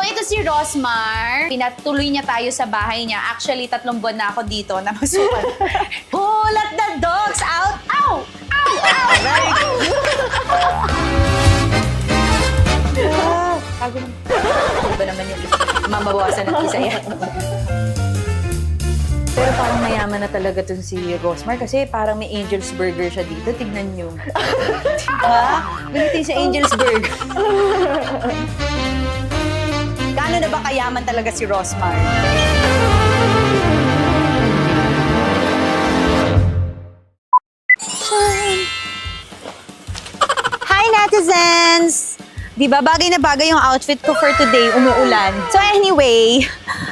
ito si Rosmar. Pinatuloy niya tayo sa bahay niya. Actually, 3 buwan na ako dito na masukan. Oh, let the dogs out! Ow! Ow! Ow! Very good! Ano ba naman yun? Mamabawasan ng isa yan. Pero parang mayaman na talaga itong si Rosmar kasi parang may Angel's Burger siya dito. Tignan nyo. Diba? Ganito sa Angel's Burger. Gaano na ba kayaman talaga si Rosmar? Hi, netizens! Diba, bagay na bagay yung outfit ko for today, umuulan. So anyway,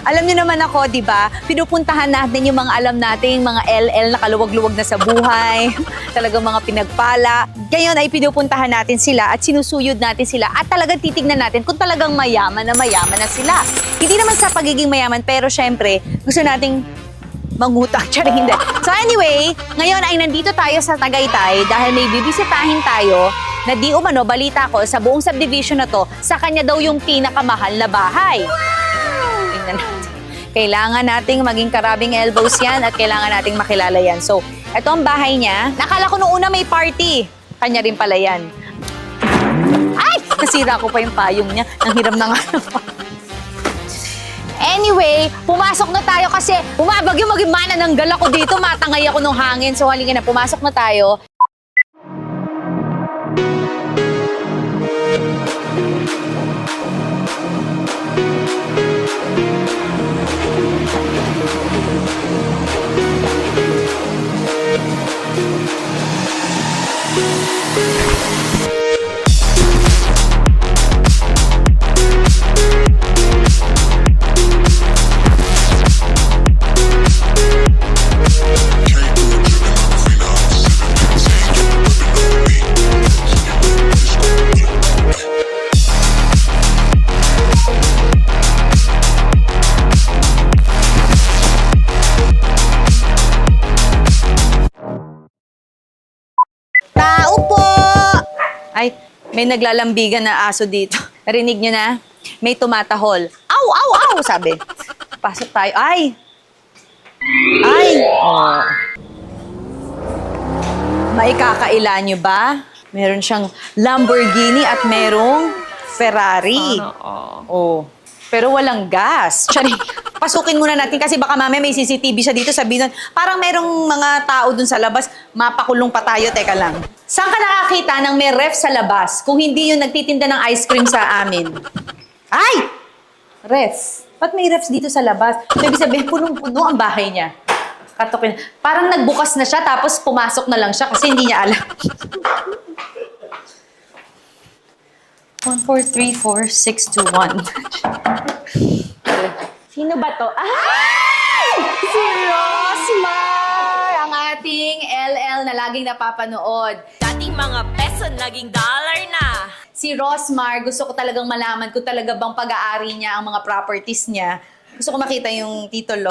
alam niyo naman ako, diba, pinupuntahan natin yung mga alam natin, mga LL na kaluwag-luwag na sa buhay, talagang mga pinagpala. Ngayon ay pinupuntahan natin sila at sinusuyod natin sila at talagang titignan natin kung talagang mayaman na sila. Hindi naman sa pagiging mayaman, pero syempre, gusto nating mangutang, hindi. So anyway, ngayon ay nandito tayo sa Tagaytay dahil may bibisitahin tayo na di umano, balita ko, sa buong subdivision na to, sa kanya daw yung pinakamahal na bahay. Tingnan natin. Kailangan nating maging karabing elbows yan at kailangan nating makilala yan. So, ito ang bahay niya. Nakala ko nung una may party. Kanya rin pala yan. Ay! Nasira ko pa yung payong niya. Ang hiram na nga. Anyway, pumasok na tayo kasi bumabagyo magimana ng gala ko dito. Matangay ako ng hangin. So, halika na, pumasok na tayo. Ay, may naglalambigan na aso dito. Narinig nyo na? May tumatahol. Aw, aw, aw, sabi. Pasok tayo. Ay! Ay! Oh. Maikakaila nyo ba? Meron siyang Lamborghini at merong Ferrari. Oh. Pero walang gas. Pasukin muna natin kasi baka mamaya may CCTV siya dito. Sabihin nun, parang merong mga tao dun sa labas. Mapakulong pa tayo. Teka lang. Saan ka nakakita ng may ref sa labas kung hindi yung nagtitinda ng ice cream sa amin? Ay! Ref. Ba't may refs dito sa labas? So, ibig sabihin, punong-puno ang bahay niya. Katukin. Parang nagbukas na siya tapos pumasok na lang siya kasi hindi niya alam. 1, 4, 3, 4, 6, 2, 1. Sino ba to? Ay! Si Rosmar! Ang ating LL na laging napapanood. Dating mga peso, naging dollar na. Si Rosmar, gusto ko talagang malaman kung talaga bang pag-aari niya ang mga properties niya. Gusto ko makita yung titulo.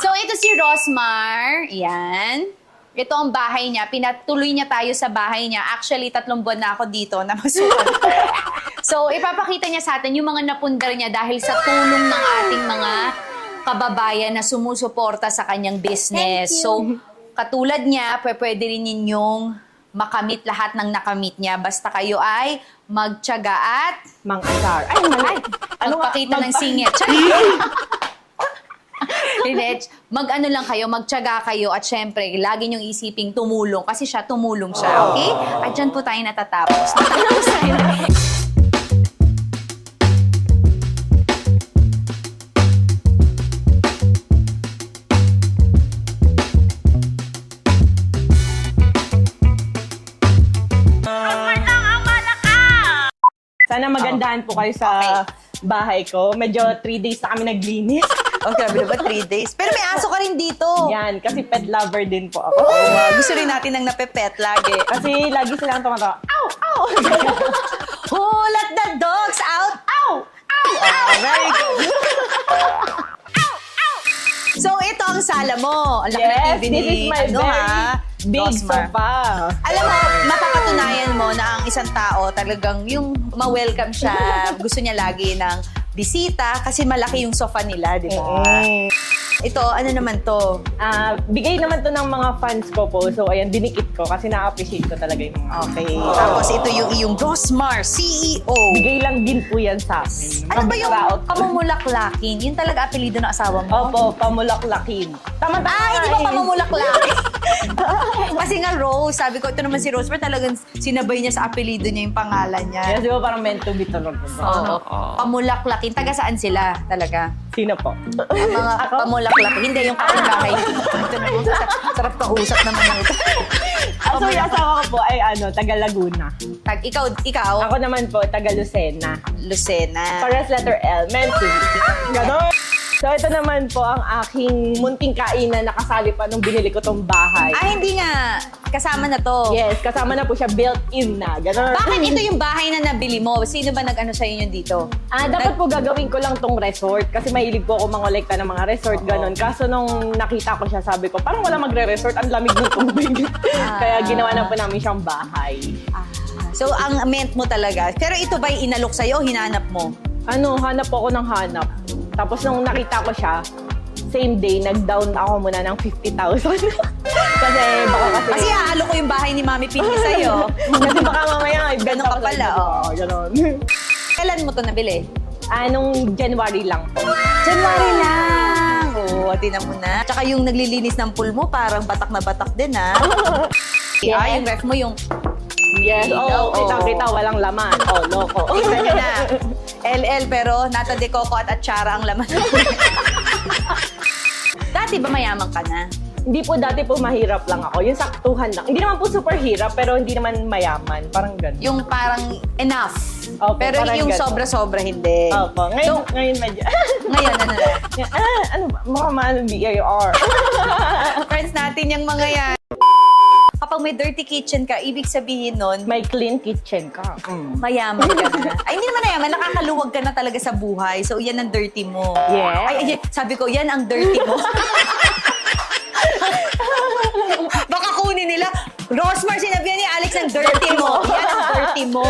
So, ito si Rosmar. Yan. Ito ang bahay niya. Pinatuloy niya tayo sa bahay niya. Actually, 3 buwan na ako dito na masukan. So, ipapakita niya sa atin yung mga napundar niya dahil sa tulong ng ating mga kababayan na sumusuporta sa kanyang business. So, katulad niya, pwede rin ninyong makamit lahat ng nakamit niya. Basta kayo ay magtiyaga at mang-asar. Ay, malay. Magpakita ng singit. Mag-ano lang kayo, magtiyaga kayo at syempre, lagi niyong isiping tumulong kasi siya, tumulong siya, okay? At dyan po tayo natatapos. Sana magandahan po kayo sa bahay ko. Medyo 3 days na kami naglinis. Oh, grabe na ba? 3 days? Pero may aso ka rin dito. Yan, kasi pet lover din po ako. Oh, gusto rin natin ng napepet lagi. Kasi lagi silang tumatawa. Ow! Ow! Oh, let the dogs out! Ow! Ow! Ow! Very good. So, ito ang sala mo. Ang laki ng TV ni, this is my big Rosmar. sofa. Alam mo, mapapatunayan mo na ang isang tao talagang yung ma-welcome siya. Gusto niya lagi ng bisita kasi malaki yung sofa nila, di ba? Ito, ano naman to? Bigay naman to ng mga fans ko po. So, ayan, dinikit ko kasi na-appreciate ko talaga yung mga. Okay. Tapos ito yung iyong Rosmar, CEO. Bigay lang din po yan sa akin. Ano ba yung pamumulaklakin? Yun talaga apelido ng asawa mo? Opo, pamulaklakin. Tama-tama. Hindi ba pamumulaklakin? Kasi nga Rose, sabi ko, ito naman si Rosmar, talagang sinabay niya sa apelido niya yung pangalan niya. Yes, di ba parang meant to be talaga. Oo. Pamulaklakin. Taga saan sila talaga? Sino po? Ang mga pamulaklakin. Hindi, yung kapitbahay. Ito na po. Sarap kausap naman ng ito. So, yung asawa ko po ay taga Laguna. Ikaw? Ako naman po, taga Lucena. Lucena. Pares letter L, meant to be. Ganon. So, ito naman po ang aking munting kainan na kasali pa nung binili ko tong bahay. Hindi nga. Kasama na to. Yes, kasama na po siya, built-in na. Ganon. Bakit ito yung bahay na nabili mo? Sino ba nag-ano sa inyo dito? Dapat po gagawin ko lang tong resort kasi mahilig po ako mangolekta ng mga resort, ganon. Kaso nung nakita ko siya, sabi ko, parang wala magre-resort, ang lamig ng tubig. Kaya ginawa na po namin siyang bahay. So, ang meant mo talaga. Pero ito ba'y inalok sa'yo o hinanap mo? Hanap po ako ng hanap. Tapos nung nakita ko siya, same day, nag-down ako muna ng 50,000. Kasi halo ko yung bahay ni Mami Pinky sa'yo. kasi baka mamaya, Ganon ka pala, oo. Ganon. Kailan mo to nabili? Nung January lang po. January lang! Oo, tinan mo na. Tsaka yung naglilinis ng pool mo, parang batak na batak din, ha? Yung ref mo yung... Yes, kita-kita, walang laman. Loko. Kita nyo na. LL, pero nata de coco at atsara ang laman. Dati ba mayaman ka na? Hindi po, dati po mahirap lang ako. Yung saktuhan lang. Hindi naman po super hirap, pero hindi naman mayaman. Parang gano'n. Yung parang enough. Opo, pero parang yung ganun. sobra-sobra hindi. Opo. Ngayon medyo... Ngayon, ano na? ano ba? Baka maano BAR. Friends natin yung mga yan. Kapag may dirty kitchen ka, ibig sabihin nun, May clean kitchen ka. mayaman ka na. Ay, hindi naman mayaman. Nakakaluwag ka na talaga sa buhay. So, yan ang dirty mo. Yes. Ay, sabi ko, yan ang dirty mo. Baka kunin nila, Rosmar, sinabihan ni Alex ang dirty mo. Yan ang dirty mo.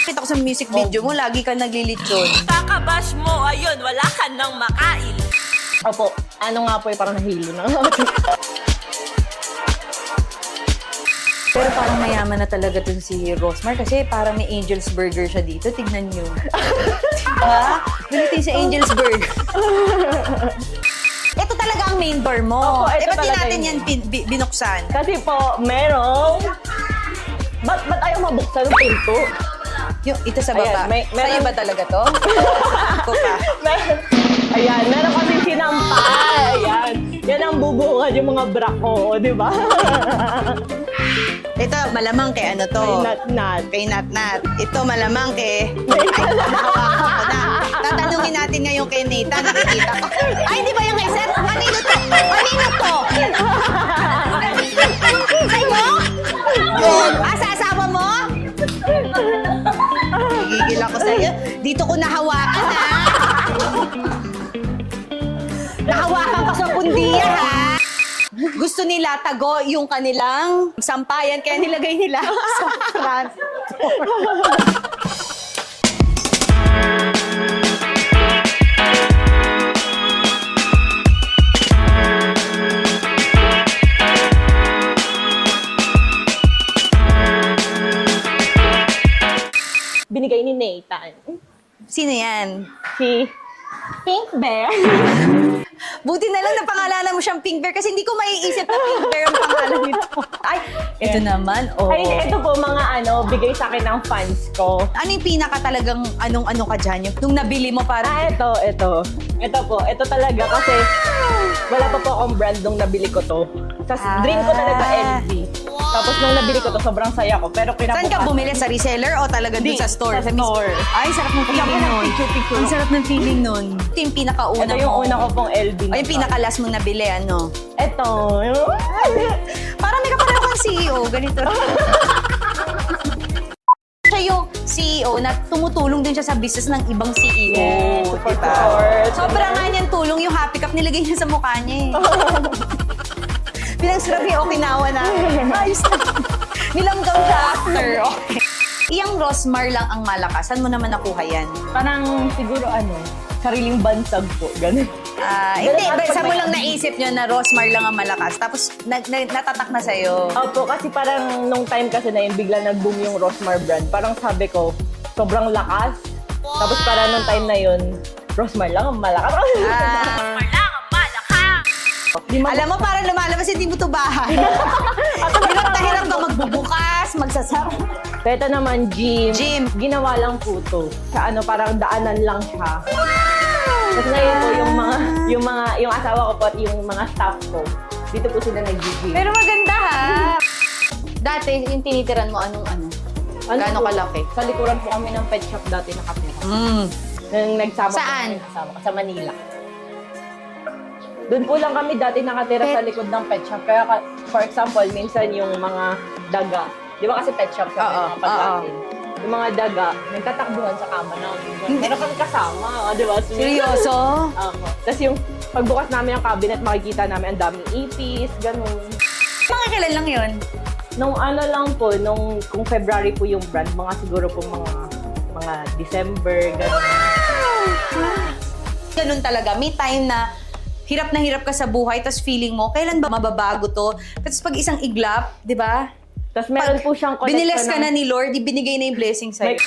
Kita ko sa music video mo, lagi ka naglilitsyon. Kakabash mo, ayun, wala ka nang makain. Opo. Ano nga po parang nahilo na. Pero parang mayaman na talaga dun si Rosmar kasi parang may Angel's Burger siya dito. Tignan nyo. Diba? Ganito yung sa Angel's Burger. Ito talaga ang main door mo. Opo, ito ba't di talaga natin yun. yan binuksan? Kasi po, merong... Ba't ayaw mabuksan ng pinto? Yung, ito sa baba. Ayan, Sa'yo ba talaga to? Ako pa. Ayan, meron kasi sinampay. Ayan. Yan ang bubukad yung mga bra ko, di ba? Ito, malamang kay ano to? Kay Nat-Nat. Kay Nat-Nat. Ito, malamang kay... Ay, hawakan ko na. Tatanungin natin ngayon kay Nathan. Nakikita ko. Ay, di ba yung kay Seth? Kanino to? Kanino to? Sa'yo? Yun. Sa asawa mo? Nagigil ako sa'yo. Dito ko nahawakan, ha? Nahawakan ko sa pundiya, ha? Gusto nila tago yung kanilang sampayan, kaya nilagay nila sa front door. Binigay ni Nathan. Sino yan? Si Pink Bear. Buti na lang na pangalanan mo siyang Pink Bear kasi hindi ko maiisip na Pink Bear ang pangalan nito. Ay, ito naman. Oh. Ay, ito po mga bigay sa akin ng fans ko. Ano yung pinaka talagang anong-ano ka dyan? Yung, nung nabili mo para... Ito. Ito po. Ito talaga kasi wala pa po akong brand nung nabili ko to. Dream ko talaga LV. Tapos nung nabili ko to, sobrang saya ko. Pero Saan ka bumili? Sa reseller o talaga dun sa store? Sa store. Ay, sarap ng feeling nun. Ang sarap ng feeling nun. Ito yung pinakauna Ito yung mo. una ko pong LV. Ay, yung pinaka-last mong nabili, ano? Ito. Parang may kapareho kang CEO. Ganito. Siya yung CEO na tumutulong din siya sa business ng ibang CEO. Yes, support. Sobrang nga niyan tulong yung happy cup nilagay niya sa mukha niya eh. Pinagsarap yung Okinawa na. Ayos na. Nilanggam siya after. Okay. Iyang Rosmar lang ang malakas. Saan mo naman nakuha yan? Parang siguro sariling bansag po. Ganun. Hindi, Ganun at saan mo pag- lang naisip nyo na Rosmar lang ang malakas? Tapos natatak na sa'yo. Opo, kasi parang nung time kasi na yun, bigla nag-boom yung Rosmar brand. Parang sabi ko, sobrang lakas. Tapos parang nung time na yun, Rosmar lang ang malakas. Ah, Wala kang malakas. alam mo, parang lumalabas, hindi mo to bahay. Hirap na hirap ka magbubukas, magsasara. Ito naman, gym. Gym. Ginawa lang po to. Sa parang daanan lang siya. Tapos ngayon po, yung asawa ko po at yung mga staff ko, dito po sila nag-gym. Pero maganda ha. Dati, yung tinitiran mo, anong ano? Gaano po? kalaki? Sa likuran po kami ng pet shop dati nakatira. Nung nagsama Saan? po kami kasama ko, sa Manila. Doon po lang kami dati nakatira sa likod ng pet shop. Kaya for example, minsan yung mga daga, di ba kasi pet shop siya, may mga pagkain. Yung mga daga, nagtatakbuhan sa kama namin. Meron kami kasama, di ba? Seryoso? Tapos yung pagbukas namin ng cabinet, makikita namin ang daming ipis, ganun. Mga kailan lang yun? Nung lang po, kung February po yung brand, mga siguro po mga December, ganun. Ganun talaga. May time na hirap na hirap ka sa buhay, tapos feeling mo, kailan ba mababago to? Tapos pag isang iglap, di ba? Tapos meron po siyang collection Biniles ka na ni Lord, ibinigay na yung blessing sa'yo.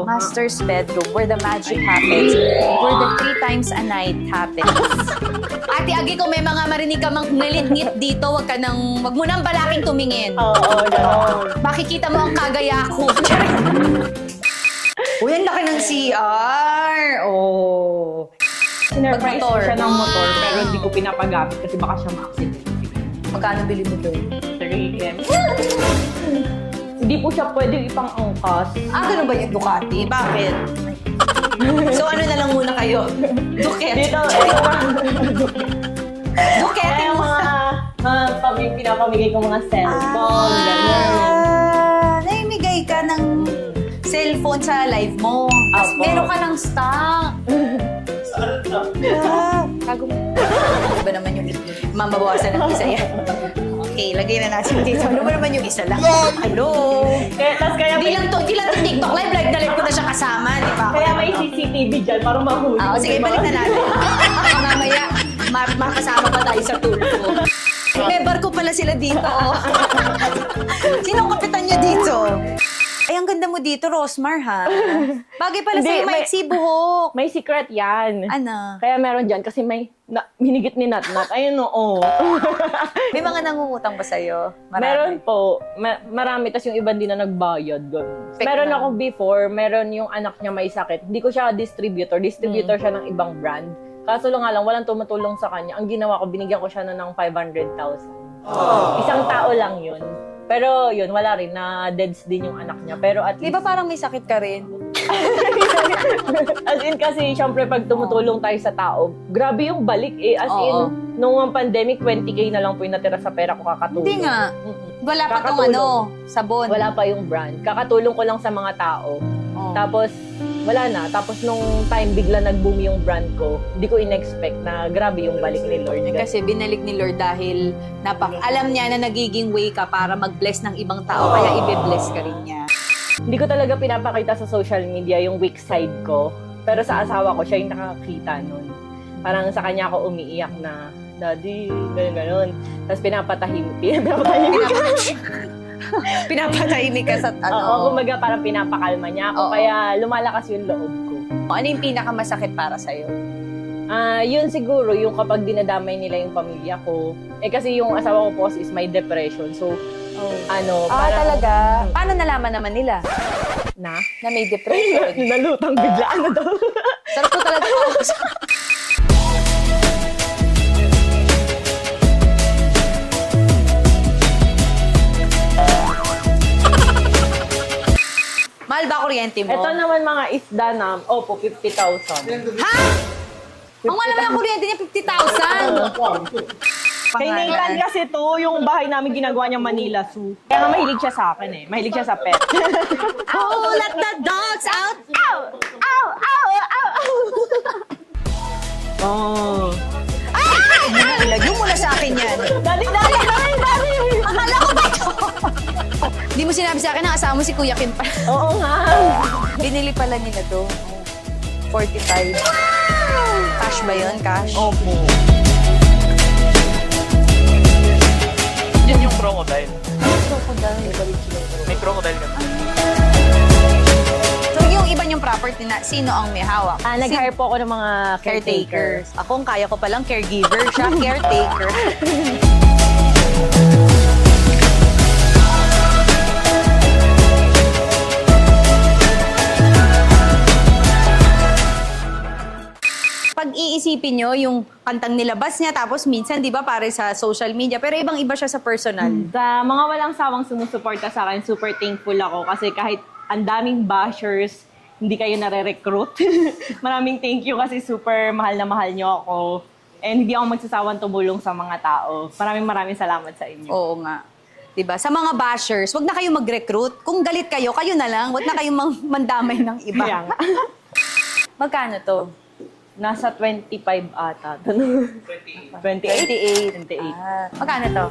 Master's bedroom, where the magic happens, where the 3 times a night happens. Ate Agi, kung may mga marinig ka mang ngilit-ngit dito, wag mo nang balaking tumingin. Oo, gano'n. Makikita mo ang kagaya ko. Uy, ang laki ng CR. Oh. Sinurprise ko Motor. siya ng motor, pero hindi ko pinapagamit kasi baka siya ma-accident. Magkano bili mo doon? 3M. Hindi po siya pwedeng ipang-angkas. Ganun ba yung Ducati? Bakit? So ano na lang muna kayo? Ducati. Dito, Ducati kaya mo. pinapamigay ko mga cellphone, gano'n. Naimigay ka ng cellphone sa live mo. Tapos Apo. meron ka ng stock. Kago mo. Ano ba naman yung mamabawasan ng isa yan? Okay, lagay na natin dito. Ano ba naman yung isa lang? Hello? Kaya Hindi lang to TikTok live. Live na live ko na siya kasama, di ba? Kaya may CCTV dyan para mahuli. Sige, balik na natin. Baka mamaya, makasama pa tayo sa tour ko. May barko pala sila dito, oh. Sinong kapitan nyo dito? Ay, ang ganda mo dito, Rosmar, ha? Bagay pala Hindi, sa'yo, may- maiksi buhok. May secret yan. Ano? Kaya meron dyan kasi may hinigit ni Natnat. Ayun, oo. May mga nangungutang ba sa'yo? Meron po. Marami. Tapos yung iba hindi na nagbayad. Ganun. Fake Meron na. ako before. Meron yung anak niya may sakit. Hindi ko siya distributor. Distributor siya ng ibang brand. Kaso lang nga lang, walang tumutulong sa kanya. Ang ginawa ko, binigyan ko siya ng 500,000. Isang tao lang yun. Pero yun, wala rin. Na-deads din yung anak niya. Pero at Di least... ba parang may sakit ka rin? As in kasi, syempre, pag tumutulong tayo sa tao, grabe yung balik eh. As Oo. in, nung pandemic, 20K na lang po yung natira sa pera ko kakatulong. Hindi nga. Mm-mm. Wala pa tong Kakatulong. sabon. Wala pa yung brand. Kakatulong ko lang sa mga tao. Oh. Tapos, wala na. Tapos nung time, bigla nag-boom yung brand ko. Hindi ko in-expect na grabe yung balik ni Lord. Kasi binalik ni Lord dahil alam niya na nagiging way ka para mag-bless ng ibang tao, kaya i-bless ka rin niya. Hindi ko talaga pinapakita sa social media yung weak side ko. Pero sa asawa ko, siya yung nakakita nun. Parang sa kanya ako umiiyak na, Daddy, gano'n. Tapos pinapatahimik. Pinapatahimik ka sa Oo, kumbaga parang pinapakalma niya ako. Oo. Kaya lumalakas yung loob ko. Ano yung pinakamasakit para sa'yo? Yun siguro, yung kapag dinadamay nila yung pamilya ko. Kasi yung asawa ko po is may depression. So, parang... Talaga? Paano nalaman naman nila Na? na may depression? Nalutang bigla. Ano daw? Sarap ko talaga. Mahal ba kuryente mo? Ito naman mga isda na, 50,000. Ha? Ang mahal naman ang kuryente niya, 50,000. Kay Nathan kasi to, yung bahay namin ginagawa niyang Manila Zoo. Kaya nga mahilig siya sa akin eh. Mahilig siya sa pet. Oh, let the dogs out! Ow! Ow! Ow! Ow! Oh. Ilagay mo na sa akin yan. Dali! Akala ko ba ito? Hindi mo sinabi sa akin na asawa mo si Kuya Kim pala. Oo nga. Binili pala nila to. 45. Cash ba yun? Cash? Opo. Yan yung crocodile. Crocodile. May crocodile ka. So yung iba yung property na, sino ang may hawak? Nag-hire po ako ng mga caretakers. Caretakers. Ako, kaya ko palang caregiver. Siya, caretaker. Pag iisipin nyo, yung kantang nilabas niya, tapos minsan, di ba, pare sa social media, pero ibang-iba siya sa personal. Sa mga walang sawang sumusuporta sa akin, super thankful ako kasi kahit ang daming bashers, hindi kayo nare-recruit. Maraming thank you kasi super mahal na mahal nyo ako. And hindi ako magsasawang tumulong sa mga tao. Maraming salamat sa inyo. Oo nga. Diba? Sa mga bashers, wag na kayo mag-recruit. Kung galit kayo, kayo na lang. Wag na kayong mandamay ng iba. Kaya nga. Magkano to? Nasa 25 ata. 28. 28. 28. Magkano to?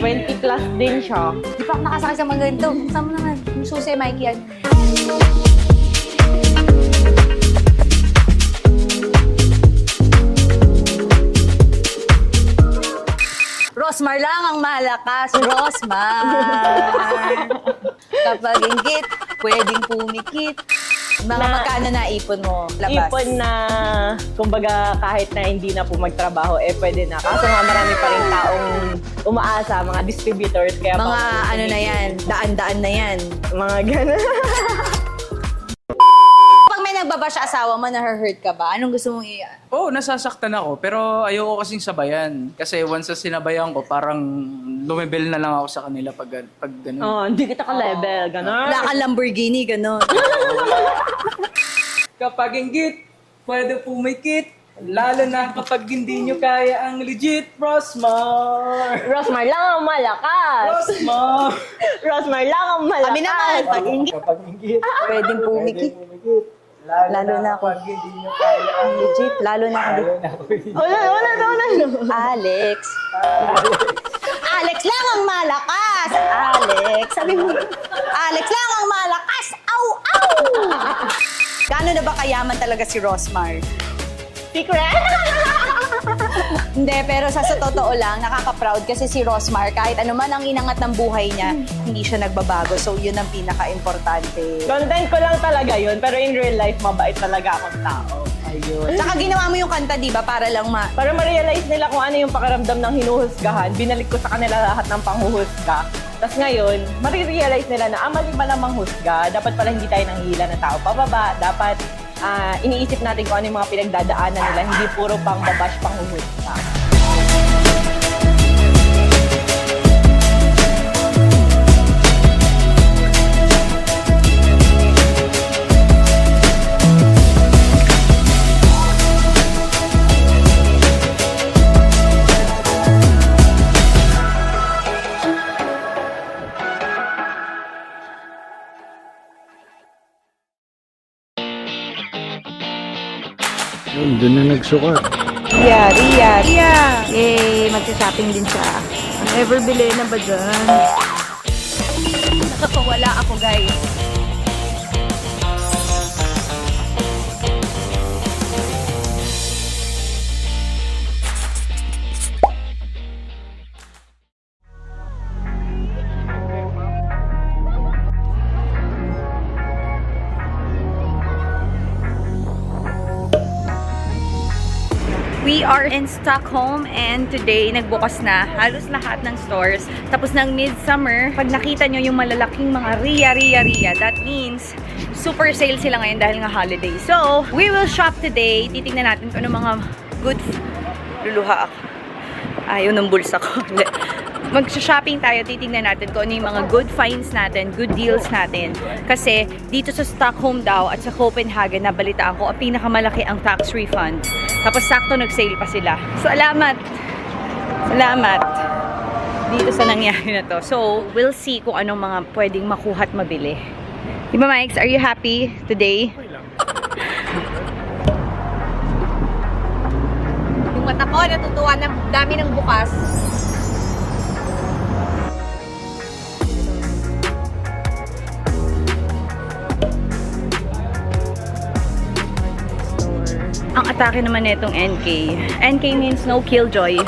20 plus din siya. Di pa ako nakasakay sa mga ganito. Saan mo naman? Yung susi, Mikey, yan. Rosmar lang ang malakas. Rosmar. Kapag inggit, pwedeng pumikit. Mga magkano na ipon mo? Labas? Ipon na, kumbaga kahit na hindi na po magtrabaho, pwede na. Kaso nga marami pa rin taong umaasa, mga distributors. Kaya Mga ano na yan, daan-daan na yan. Mga gano'n. Pag may nagbabash asawa mo, na-hurt ka ba? Anong gusto mong Oo, nasasaktan ako. Pero ayoko kasing sabayan. Kasi once na sinabayan ko, parang lumibel na lang ako sa kanila pag ganun. Oh, hindi kita ka-level, gano'n. Wala kang Lamborghini, gano'n. Kapag inggit, pwede pumikit. Lalo na kapag hindi nyo kaya ang legit Rosmar. Rosmar lang ang malakas. Rosmar. Rosmar lang ang malakas. Kami naman, pag inggit, Kapag inggit, pwedeng pumikit. Lalo na ako. kapag hindi nyo kaya ang Legit, lalo na ako. Wala. Alex. Alex lang ang malakas. Alex. Sabi mo, Alex lang ang malakas. Au, au! Gano'n na ba kayaman talaga si Rosmar? Secret? Hindi, pero sa totoo lang, nakaka-proud kasi si Rosmar, kahit ano man ang inangat ng buhay niya, hindi siya nagbabago. So, yun ang pinaka-importante. Content ko lang talaga yun, pero in real life, mabait talaga akong tao. Ayun. Tsaka ginawa mo yung kanta, di ba? Para lang Para ma-realize nila kung ano yung pakiramdam ng hinuhusgahan, binalik ko sa kanila lahat ng panghuhusga. Tapos ngayon, marirealize nila na mali pala manghusga. Dapat pala hindi tayo nanghihila ng tao pababa. Dapat iniisip natin kung ano yung mga pinagdadaanan nila, hindi puro pang babash, panghuhusga. Yun, doon na nagsukat. Ria. Yay, magsashopping din siya. Ever bili na ba dyan? Nakakawala ako, guys. We are in Stockholm and today nagbukas na halos lahat ng stores. Tapos ng midsummer, pag nakita nyo yung malalaking mga Ria, that means super sale sila ngayon dahil nga holiday. So, we will shop today. Titingnan natin kung ano mga good... Luluha ako. Ayaw ng bulsa ko. Mag-shopping tayo, titingnan natin kung ano yung mga good finds natin, good deals natin. Kasi dito sa Stockholm daw at sa Copenhagen, nabalitaan ko, ang pinakamalaki ang tax refund. Tapos sakto nag-sale pa sila. Salamat! Salamat! Dito sa nangyari na to. So, we'll see kung anong mga pwedeng makuha at mabili. Diba, Mike? Are you happy today? Yung mata ko, natutuwa na dami ng bukas. Ang atake naman nitong NK. NK means no killjoy.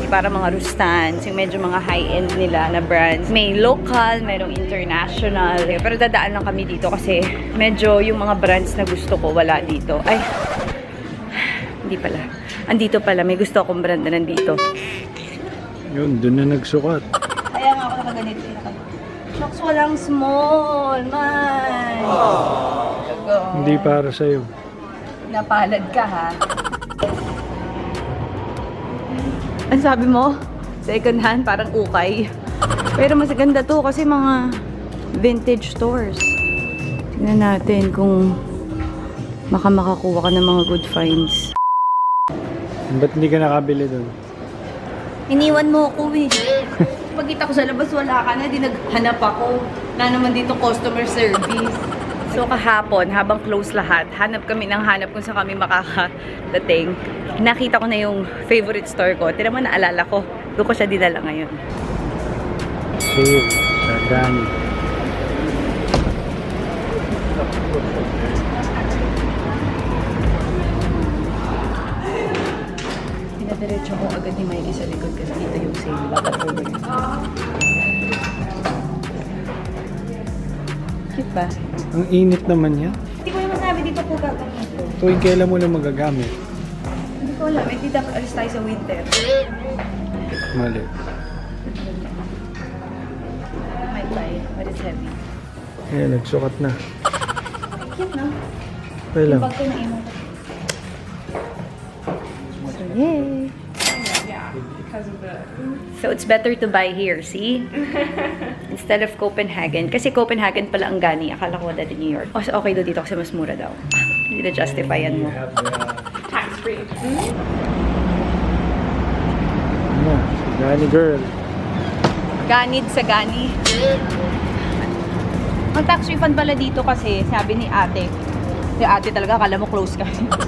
Para mga Rustans, yung medyo mga high-end nila na brands. May local, merong international. Pero dadaan lang kami dito kasi medyo yung mga brands na gusto ko wala dito. Ay, hindi pala. Andito pala, may gusto akong brand na nandito. Yun, doon na nagsukat. Kaya nga ako nakaganito. Shocks, walang small, man. Hindi para sa'yo. Napalad ka, ha? Ang sabi mo, second hand, parang ukay. Pero mas ganda to kasi mga vintage stores. Tingnan natin kung makakuha ka ng mga good finds. Ba't hindi ka nakabili doon? Iniwan mo ako eh. Pagkita ko sa labas, wala ka na. Di naghanap ako. Na naman dito customer service. So kahapon, habang close lahat, hanap kami ng hanap kung saan kami makakadating. Nakita ko na yung favorite store ko. Tira mo, naalala ko. Doon ko siya dinala ngayon. Sale sa Gani. Pinadiretso ko agad ni Mikey sa likod kasi dito yung sale. Bakit po ba yun? Cute ba? Ang init naman yan. Hindi ko naman sabi dito po gagawin ito. Tuwing kailan mo na magagamit? Hindi ko alam. Hindi dapat alis tayo sa winter. Mali. Might buy, but it's heavy. Kaya nagsukat na. Cute, no? Okay lang. Bag ko na imo. So, yay! So, it's better to buy here, see? Instead of Copenhagen. Kasi Copenhagen pala ang Gani. Akala ko dati New York. So, okay daw dito kasi mas mura daw. Hindi na justifyan mo. Tax-free. Ano? Gani girl. Ganid sa Gani. Ang tax refund pala dito kasi, sabi ni ate, si ate talaga, akala mo close ka.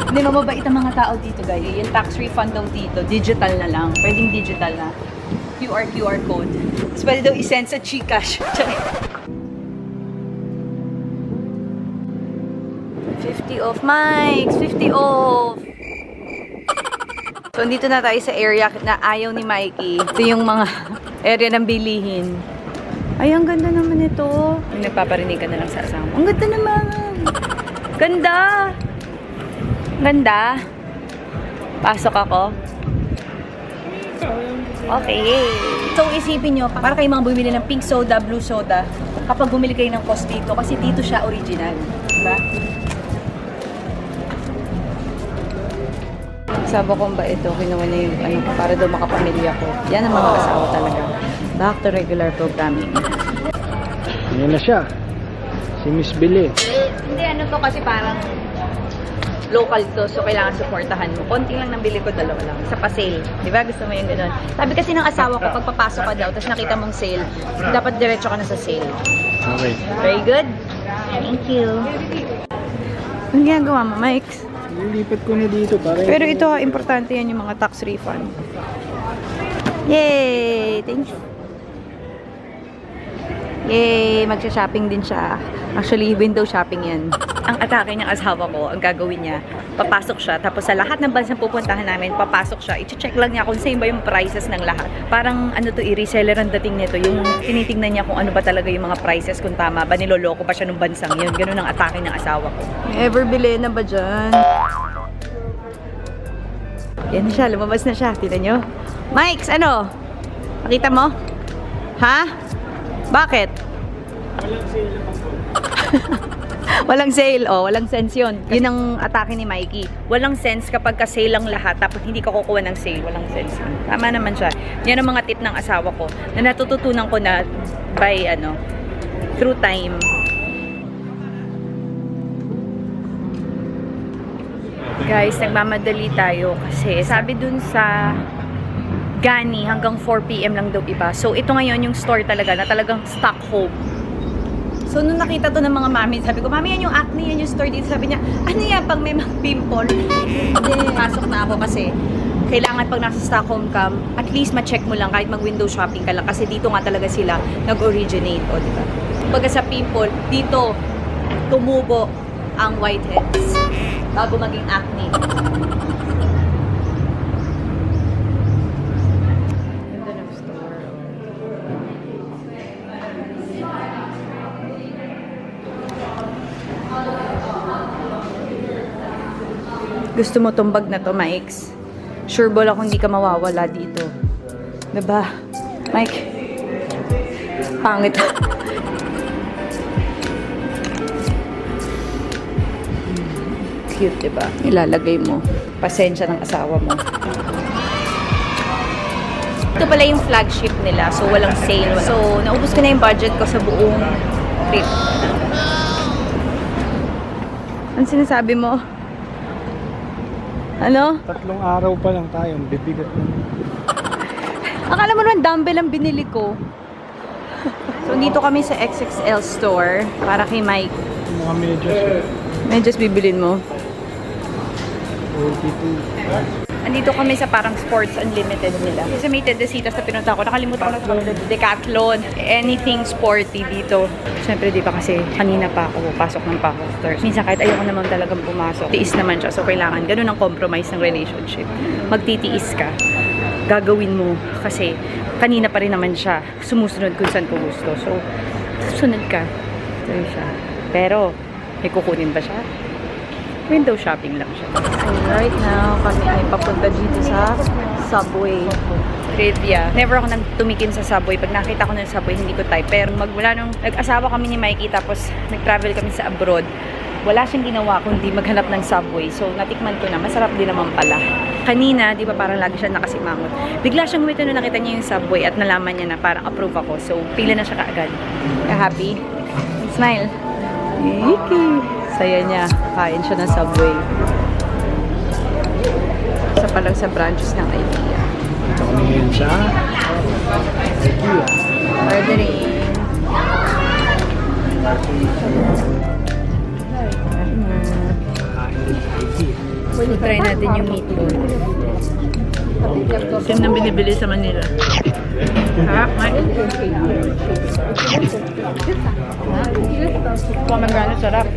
Hindi, mababait ang mga tao dito, guys. Yung tax refund daw dito, digital na lang. Pwedeng digital na. QR code. Tapos pwede daw isend sa Gcash. 50 off, Mike's! 50 off! So, dito na tayo sa area na ayaw ni Mikey. Ito yung mga area ng bilihin. Ay, ang ganda naman ito. Yung nagpaparinig ka na lang sa asawa. Ang ganda naman! Ganda! Ganda! Pasok ako. Okay, yay! So, isipin nyo, para kayo mga bumili ng pink soda, blue soda, kapag bumili kayo ng Costito, kasi dito siya original. Diba? Sabi ko ba ito, kinuha na yung ano, para daw makapamilya ko. Yan ang mga asawa talaga. Back to regular programming. Ayan na siya. Si Miss Billy. Hindi, ano to kasi parang local to, so kailangan supportahan mo. Konti lang nang bili ko, dalawa lang. Sa pa-sale. Di ba? Gusto mo yung ganun. Sabi kasi ng asawa ko, pag papasok ka daw, tapos nakita mong sale, dapat diretso ka na sa sale. Okay. Very good. Thank you. Ang ginagawa mo, Mike? Nilipat ko na dito para... Pero ito, importante yan yung mga tax refund. Yay! Thanks. Yay! Magsha-shopping din siya. Actually, window shopping yan. Ang atake ng asawa ko, ang gagawin niya, papasok siya, tapos sa lahat ng bansang pupuntahan namin, papasok siya, i-check lang niya kung same ba yung prices ng lahat. Parang ano to, i-reseller ang dating nito, yung tinitingnan niya kung ano ba talaga yung mga prices, kung tama ba, niloloko ba siya ng bansang yun. Ganun ang atake ng asawa ko. Ever bili na ba dyan? Yan na siya, lumabas na siya. Tignan nyo. Mikes, ano? Nakita mo? Ha? Bakit? Walang sale. Oh, walang sense yun. Yun ang atake ni Mikey. Walang sense kapag ka-sale lang lahat tapos hindi ka kukuha ng sale. Walang sense yun. Tama naman siya. Yan ang mga tip ng asawa ko na natututunan ko na by, through time. Guys, nagmamadali tayo kasi sabi dun sa Gani hanggang 4 PM lang daw iba. So, ito ngayon yung store talaga na talagang Stockholm. So, nung nakita to ng mga mami, sabi ko, mami, yan yung acne, yan yung store dito. Sabi niya, ano yan pag may mga pimple? Hindi, pasok na ako kasi kailangan pag nasa Stockholm ka, at least ma-check mo lang kahit mag-window shopping ka lang kasi dito nga talaga sila nag-originate. O, diba? Pagka sa pimple, dito tumubo ang whiteheads. bago maging acne. Ganda ng store. Gusto mo tong bag na to, Mike? Sure ball ako hindi ka mawawala dito. Diba? Mike? Pangit. Cute, diba? Ilalagay mo. Pasensya ng asawa mo. Ito pala yung flagship nila. So, walang sale. So, naubos ko na yung budget ko sa buong trip. Ano sinasabi mo? Ano? 3 araw pa lang tayo. Bibigat na. Akala mo naman dumbbell ang binili ko. So, dito kami sa XXL store para kay Mike. Yung mga medyas. Medyas bibilin mo. 42. Andito kami sa parang Sports Unlimited nila. Kasi may Tendesitas na pinunta ko. Nakalimutan ko na Decathlon. Anything sporty dito. Siyempre, di ba kasi kanina pa ako pasok ng Stores. Minsan kahit ayoko naman talagang pumasok. Tiis naman siya. So, kailangan ganun ang compromise ng relationship. Magtitiis ka. Gagawin mo. Kasi kanina pa rin naman siya. Sumusunod kung saan ko gusto. So, susunod ka. Ito siya. Pero, may kukunin ba siya? Window shopping lang siya. And right now, kami ay papunta dito sa Subway. Trivia. Never ako nang tumikim sa Subway. Pag nakita ko ng Subway, hindi ko type. Pero magmula nung nag-asawa kami ni Mikey, tapos nag-travel kami sa abroad, wala siyang ginawa kundi maghanap ng Subway. So, natikman ko na. Masarap din naman pala. Kanina, di ba parang lagi siya nakasimangot. Bigla siyang umito nung nakita niya yung Subway at nalaman niya na parang approve ako. So, pila na siya kaagad. Happy? Smile. Iki. Saya niya. Kain siya ng Subway. Isa pa lang sa branches ng IKEA. Ito kami ngayon sa IKEA. Ordering. Kain din sa IKEA. Try natin yung meatball. Ito nang binibili sa Manila. Sarap, Mike. Pomegranate, sarap.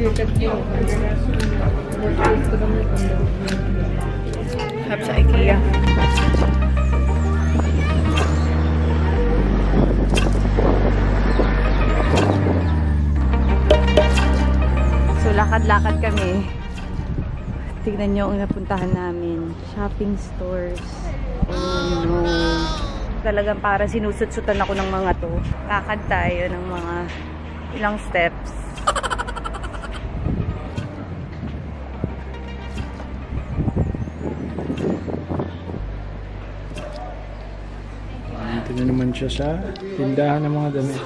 Sarap sa IKEA. So, lakad-lakad kami. Tignan nyo ang napuntahan namin. Shopping stores. Oh no. Talagang para sinusut-sutan ako ng mga to. Lakad tayo ng mga ilang steps. Dito na naman siya sa tindahan ng mga damit.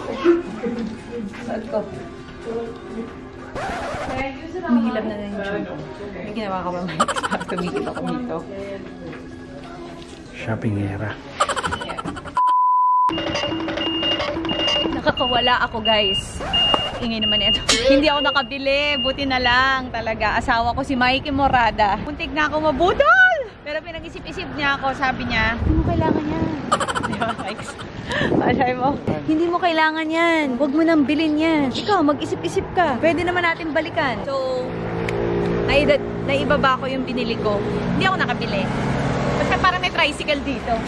Humihilap na lang yung tube. May ginawa ka ba, Mike? Tumigil ako dito. Shopping era. Nakakawala ako, guys. Ingay naman ito. Hindi ako nakabili. Buti na lang talaga. Asawa ko si Mikey Morada. Muntik na ako mabudol! Pero pinag-isip-isip niya ako. Sabi niya, hindi mo kailangan yan. Di ba, Mike? Alay mo, hindi mo kailangan yan. Huwag mo nang bilhin yan. Ikaw, mag-isip-isip ka. Pwede naman natin balikan. So, naibaba ko yung binili ko. Hindi ako nakabili. Basta parang may tricycle dito.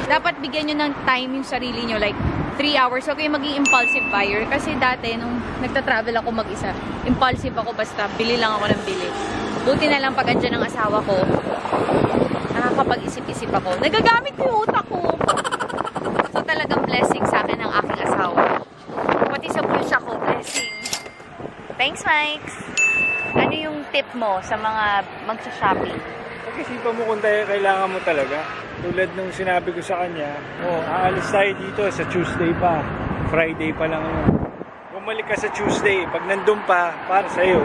Dapat bigyan nyo ng time yung sarili nyo. Like, 3 hours. Huwag kayong maging impulsive buyer. Kasi dati, nung nagta-travel ako mag-isa, impulsive ako basta. Bili lang ako ng bili. Buti na lang pag andyan ang asawa ko, nakakapag-isip-isip ako. Nagagamit ko yung utak ko. So, talagang blessing sa akin ng aking asawa. Pati sa pusa ko, blessing. Thanks, Mike. Ano yung tip mo sa mga magsa-shopping? Pag-isipan mo kung kailangan mo talaga. Tulad nung sinabi ko sa kanya, aalis tayo dito sa Tuesday pa. Friday pa lang yun. Bumalik ka sa Tuesday. Pag nandun pa, para sa'yo.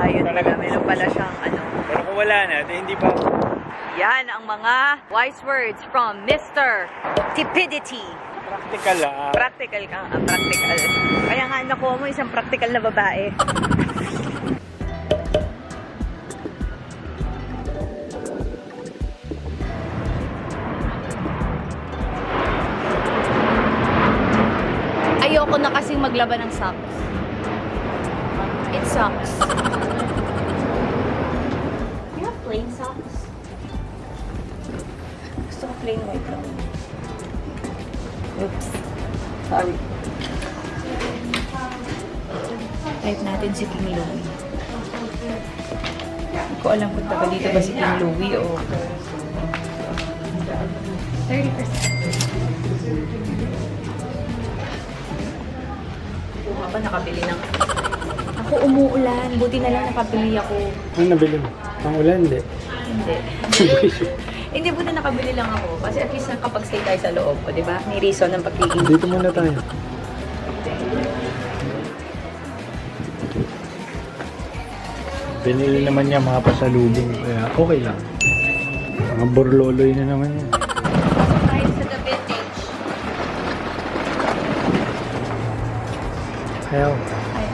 Ayun Talaga, pala, meron pala siyang ano. Pero kung wala na, hindi pa. Yan ang mga wise words from Mr. Tipidity. Practical lang. Practical ka, practical. Kaya nga nakuha mo isang practical na babae. Ayoko na kasing maglaban ng socks. It sucks. plain socks? Gusto ko plain white lang. Oops. Sorry. Type natin si King Louie. Hindi ko alam kung taga dito ba si King Louie o 30%. Kuha pa, nakabili ng... Ako umuulan. Buti na lang nakabili ako. Ano nabili mo? Pang-ulan, hindi. Hindi. Hindi, buti nakabili lang ako. Kasi at least nakapag-stay tayo sa loob. O, diba? May reason ng pagiging... Dito muna tayo. Pinili naman niya mga pasalubong. Kaya okay lang. Mga borloloy na naman yan. Kahit sa the vintage. Ayaw.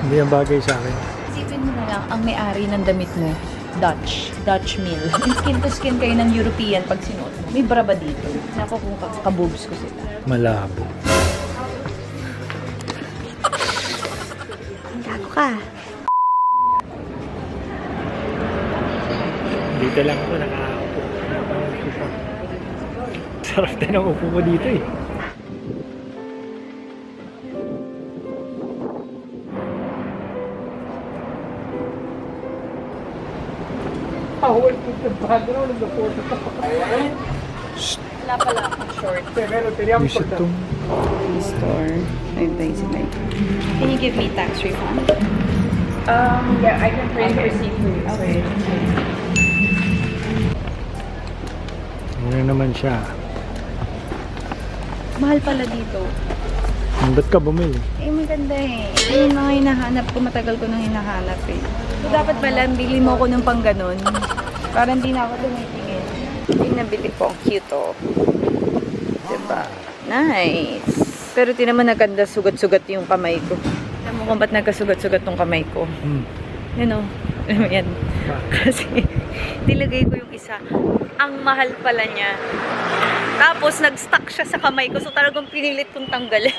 Hindi ang bagay sa akin. Isipin mo na lang, ang may-ari ng damit mo, Dutch meal. Skin to skin kayo ng European pag sinuot mo. May bra ba dito? Naku, kung kaboobs ko sila. Malabo. Gago ka. Dito lang ako nakakaupo. Sarap din ang upo ko dito eh. Wala pala akong short. Visit tong Store. Can you give me tax refund? Yeah, I can print receipt for you. Okay. ano naman siya. Mahal pala dito. Ba't ka bumili? Eh, maganda eh. Ito yung mga hinahanap ko. Matagal ko nang hinahanap eh. So, dapat pala, bili mo ko ng pang ganun. Para hindi na ako tumitingin. Yung nabili ko, ang cute oh. Diba? Nice. Pero tinan mo, naganda sugat-sugat yung kamay ko. Alam mo kung ba't nagkasugat-sugat yung kamay ko? Yan oh. Alam mo yan. Kasi, nilagay ko yung isa. Ang mahal pala niya. Tapos, nag-stuck siya sa kamay ko. So, talagang pinilit kong tanggalin.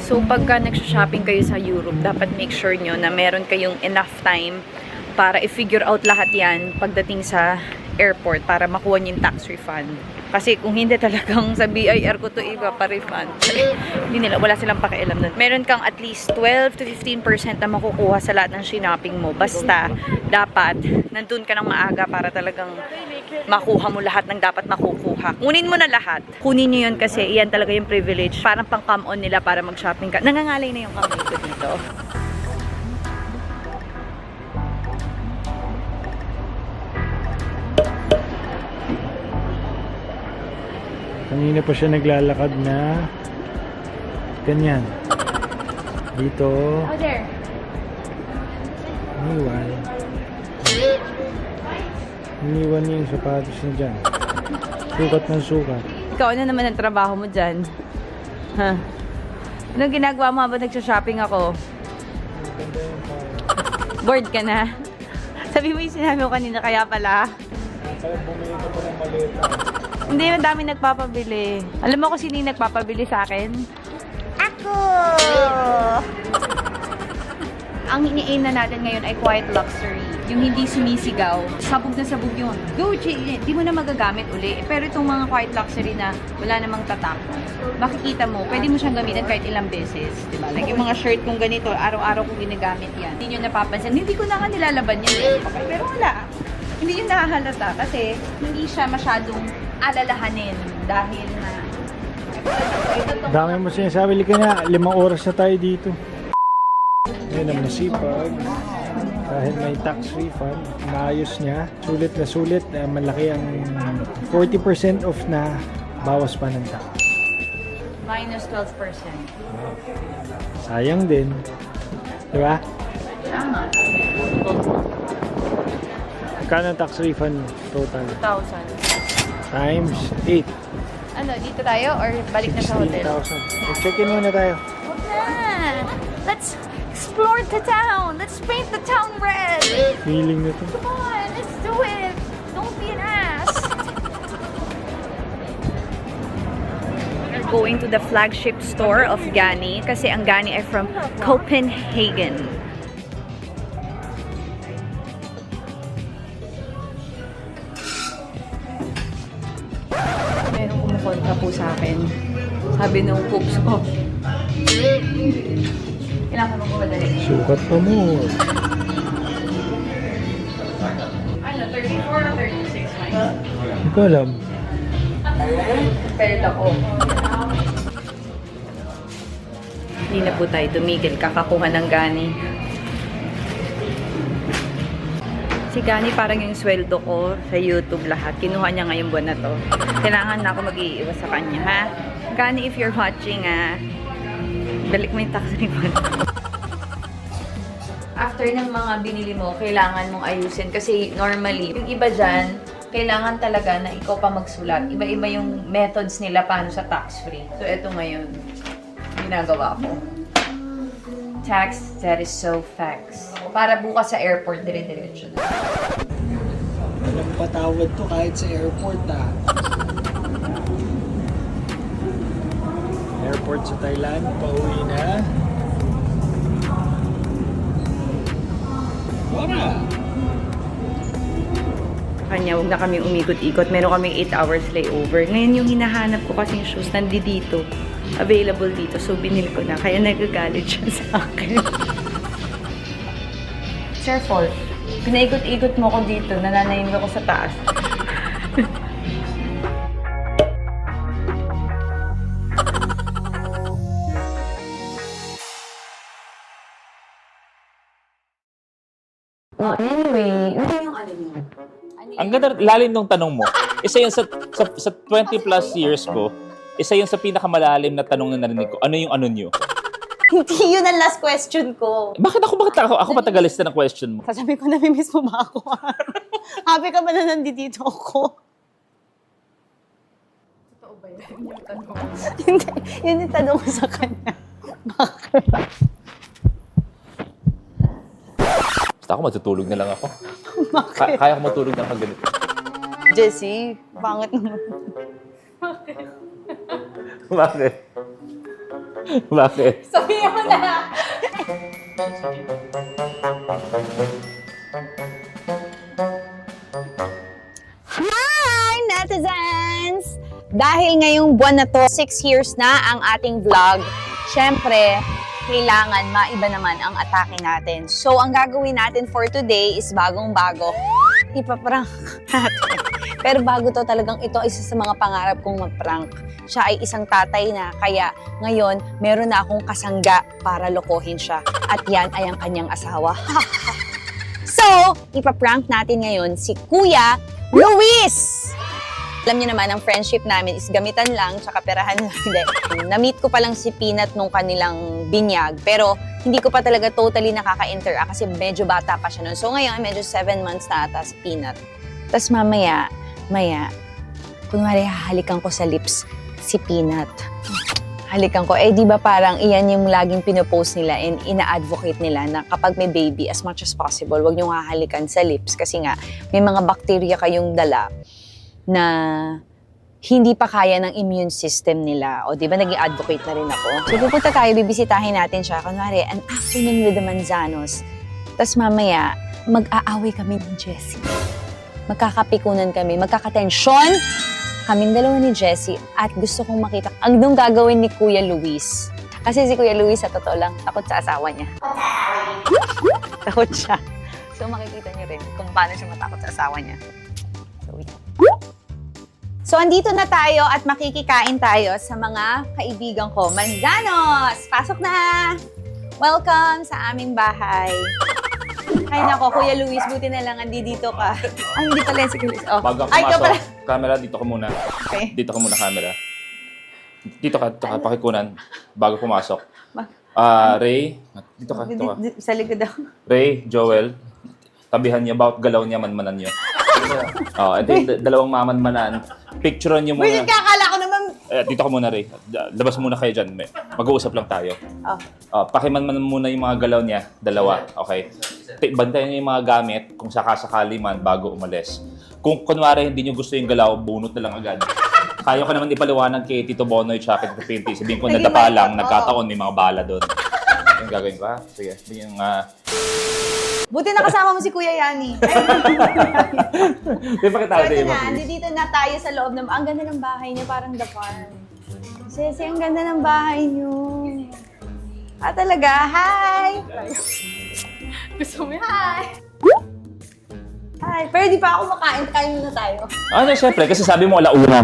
So, pagka nagsha-shopping kayo sa Europe, dapat make sure nyo na meron kayong enough time para i-figure out lahat yan pagdating sa airport para makuha nyo yung tax refund. Kasi kung hindi talagang sa BIR ko to iba pa-refund. Hindi nila, wala silang pakialam nun. Meron kang at least 12 to 15% na makukuha sa lahat ng shopping mo. Basta, dapat, nandun ka ng maaga para talagang makuha mo lahat ng dapat makukuha. Kunin mo na lahat. Kunin nyo yun kasi iyan talaga yung privilege. Parang pang-come on nila para mag-shopping ka. Nangangalay na yung kamay ko dito. Kanina pa siya naglalakad na ganyan. Dito. Oh, there. Iniwan. Iniwan niya yung sapatos niya dyan. Sukat ng sukat. Ikaw, ano naman ang trabaho mo dyan? Ha? Anong ginagawa mo habang nagsha-shopping ako? Bored ka na? Sabi mo yung sinabi mo kanina, kaya pala. Kaya bumili ka pa ng maleta. Hindi, madami nagpapabili. Alam mo kung sino yung nagpapabili sa akin? Ako! Ang hiniaim na natin ngayon ay quiet luxury. Yung hindi sumisigaw. Sabog na sabog yun. Gucci! Di mo na magagamit uli. Pero itong mga quiet luxury na wala namang tatak, makikita mo, pwede mo siyang gamitin kahit ilang beses. Diba? Like yung mga shirt kong ganito, araw-araw kong ginagamit yan. Hindi nyo napapansin. Hindi ko na nga nilalaban yan. Pero wala. Hindi yun nakahalata kasi hindi siya masyadong alalahanin dahil na... Dami mo sinasabi. Lika na, 5 oras na tayo dito. Ngayon ang masipag. Dahil may tax refund, maayos niya. Sulit na sulit. Malaki ang 40% off na bawas pa ng tax. Minus 12%. Sayang din. Diba? Tama. Magkano ang tax refund total? 2,000. Times 8. Ano, dito tayo or balik na sa hotel? 16,000. Check-in muna tayo. Huwag na! Let's explore the town! Let's paint the town red! Feeling na to. Come on, let's do it! Don't be an ass! going to the flagship store of Gani kasi ang Gani ay from Copenhagen. Merong kumukontra po sa akin. Sabi nung cooks ko. Kailangan mo madali. Sukat pa mo. Ano, 34 or 36 Mike? Hindi ko alam. Prepared ako. Hindi na po tayo tumigil. Kakakuha ng Gani. Si Gani parang yung sweldo ko sa YouTube lahat. Kinuha niya ngayong buwan na to. Kailangan na ako mag-iiwas sa kanya, ha? Gani, if you're watching, balik mo yung tax refund. After ng mga binili mo, kailangan mong ayusin. Kasi normally, yung iba dyan, kailangan talaga na ikaw pa magsulat. Iba-iba yung methods nila paano sa tax-free. So, eto ngayon, ginagawa ko. Tax that is so facts. Para bukas sa airport, dire-diretso na. Walang patawad to kahit sa airport Airport sa Thailand, pauwi na. Wala! Kanya, huwag na kami umikot-ikot. Meron kami 8 hours layover. Ngayon yung hinahanap ko kasi yung shoes nandito. Available dito. So, binili ko na. Kaya nagagalit siya sa akin. It's your fault. Pinaikot-ikot mo ko dito. Nananayin ako sa taas. Anyway, ano yung ano niyo? Ang ganda, lalim ng tanong mo. Isa yun sa 20 plus years ko, isa yun sa pinakamalalim na tanong na narinig ko. Ano yung ano nyo? Hindi yun ang last question ko. Bakit ako matagalista ng question mo? Sasabi ko, namimiss mo ba ako? Happy ka ba na nandito ako? Totoo ba yun yung tanong? Hindi, yun yung tanong ko sa kanya. Bakit? Basta ako, matutulog na lang ako. Bakit? Kaya ko matulog ng pagganito. Jessie, pangit naman. Bakit? Bakit? Sabihin mo na! Hi, netizens! Dahil ngayong buwan na to, 6 years na ang ating vlog, syempre, kailangan maiba naman ang atake natin. So, ang gagawin natin for today is bagong-bago. Ipaprank natin. Pero bago to, talagang ito isa sa mga pangarap kong mag-prank. Siya ay isang tatay na, kaya ngayon, meron na akong kasangga para lokohin siya. At yan ay ang kanyang asawa. So, ipaprank natin ngayon si Kuya Luis! Alam niyo naman, ang friendship namin is gamitan lang, tsaka perahan lang. Hindi. Na-meet ko pa lang si Peanut nung kanilang binyag, pero hindi ko pa talaga totally nakaka-interact kasi medyo bata pa siya noon. So ngayon, medyo 7 months na ata si Peanut. Tapos mamaya, kunwari hahalikan ko sa lips si Peanut. Halikan ko. Eh, di ba parang iyan yung laging pinopost nila and ina-advocate nila na kapag may baby, as much as possible, huwag niyong hahalikan sa lips kasi nga, may mga bacteria kayong dala na hindi pa kaya ng immune system nila. O, di ba, naging advocate na rin ako. So, pupunta tayo, bibisitahin natin siya. Kunwari, an afternoon with the Manzanos. Tapos mamaya, mag-aaway kami ni Jessie. Magkakapikunan kami, magkakatensyon kaming dalawa ni Jessie at gusto kong makita anong gagawin ni Kuya Luis. Kasi si Kuya Luis, sa totoo lang, takot sa asawa niya. Takot siya. So, makikita niyo rin kung paano siya matakot sa asawa niya. So, andito na tayo at makikikain tayo sa mga kaibigan ko. Manzanos! Pasok na! Welcome sa aming bahay. Ay, nako, Kuya Luis, buti na lang andito ka. Ay, hindi pala yan si Kuya Luis. Oh. Bago Ay, ka pumasok, pala. camera, dito ka muna. Okay. Dito ka muna, camera. Dito ka, pakikunan. Bago pumasok. Ray, dito ka. Sa likod ako. Ray, Joel, tabihan niya, bawat galaw niya, manmanan niyo. Ito yung dalawang mamanmanan. Picturean niyo muna. Wait, kakala ko naman. Dito ka muna, Ray. Labas muna kayo dyan. Mag-uusap lang tayo. Pakimanman muna yung mga galaw niya. Dalawa. Okay. Bantayan niyo yung mga gamit kung sakasakali man bago umalis. Kung kunwari hindi niyo gusto yung galaw, bunot na lang agad. Kaya ko naman ipaliwanag kay Tito Bonoy tsaka kay Tito Pinti. Sabihin ko, Naging nadapa may- lang, oo. nagkataon, may mga bala doon. Yung gagawin ko, ha? Sige. Yung, Buti nakasama mo si Kuya Yani. Di pa kita So, ito ito yung na, dito na tayo sa loob ng... Ang ganda ng bahay niyo, parang the farm. Sesi, ang ganda ng bahay niyo. Ah, talaga? Hi! Gusto mo? Hi! Hi! Pero di pa ako makain. Kain muna tayo. Ano, syempre, kasi sabi mo, alauna.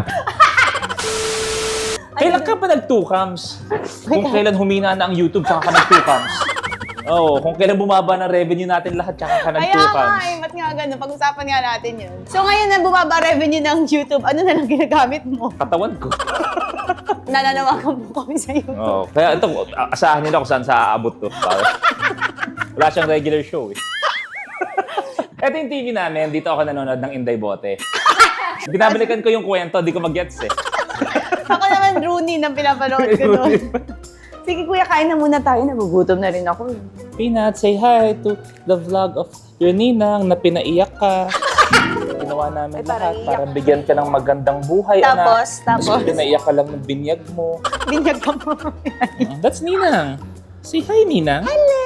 Kailan ka pa nag-2cams? Kung kailan humina na ang YouTube, tsaka ka nag-2cams. Oo, kung kailan bumaba na revenue natin lahat, tsaka ka Kaya nga nag-2cams. eh, ba't nga ganun? Pag-usapan nga natin yun. So ngayon na bumaba revenue ng YouTube, ano na lang ginagamit mo? Katawan ko. Nananawagan mo kami sa iyo. Oo, kaya ito, asahan nila kung saan sa aabot to. Wala siyang regular show eh. Ito yung TV namin, dito ako nanonood ng Inday Bote. Binabalikan ko yung kwento, di ko mag-gets eh. Ako naman Rooney nang pinapanood ko doon. Sige kuya, kain na muna tayo. Nagugutom na rin ako. Peanut, say hi to the vlog of your ninang na pinaiyak ka. Ginawa namin Ay, parang lahat iyak. para bigyan ka ng magandang buhay, Tapos, anak. tapos? Pinaiyak ka lang ng binyag mo. Binyag ka mo. That's Ninang. Say hi, Ninang. Hello!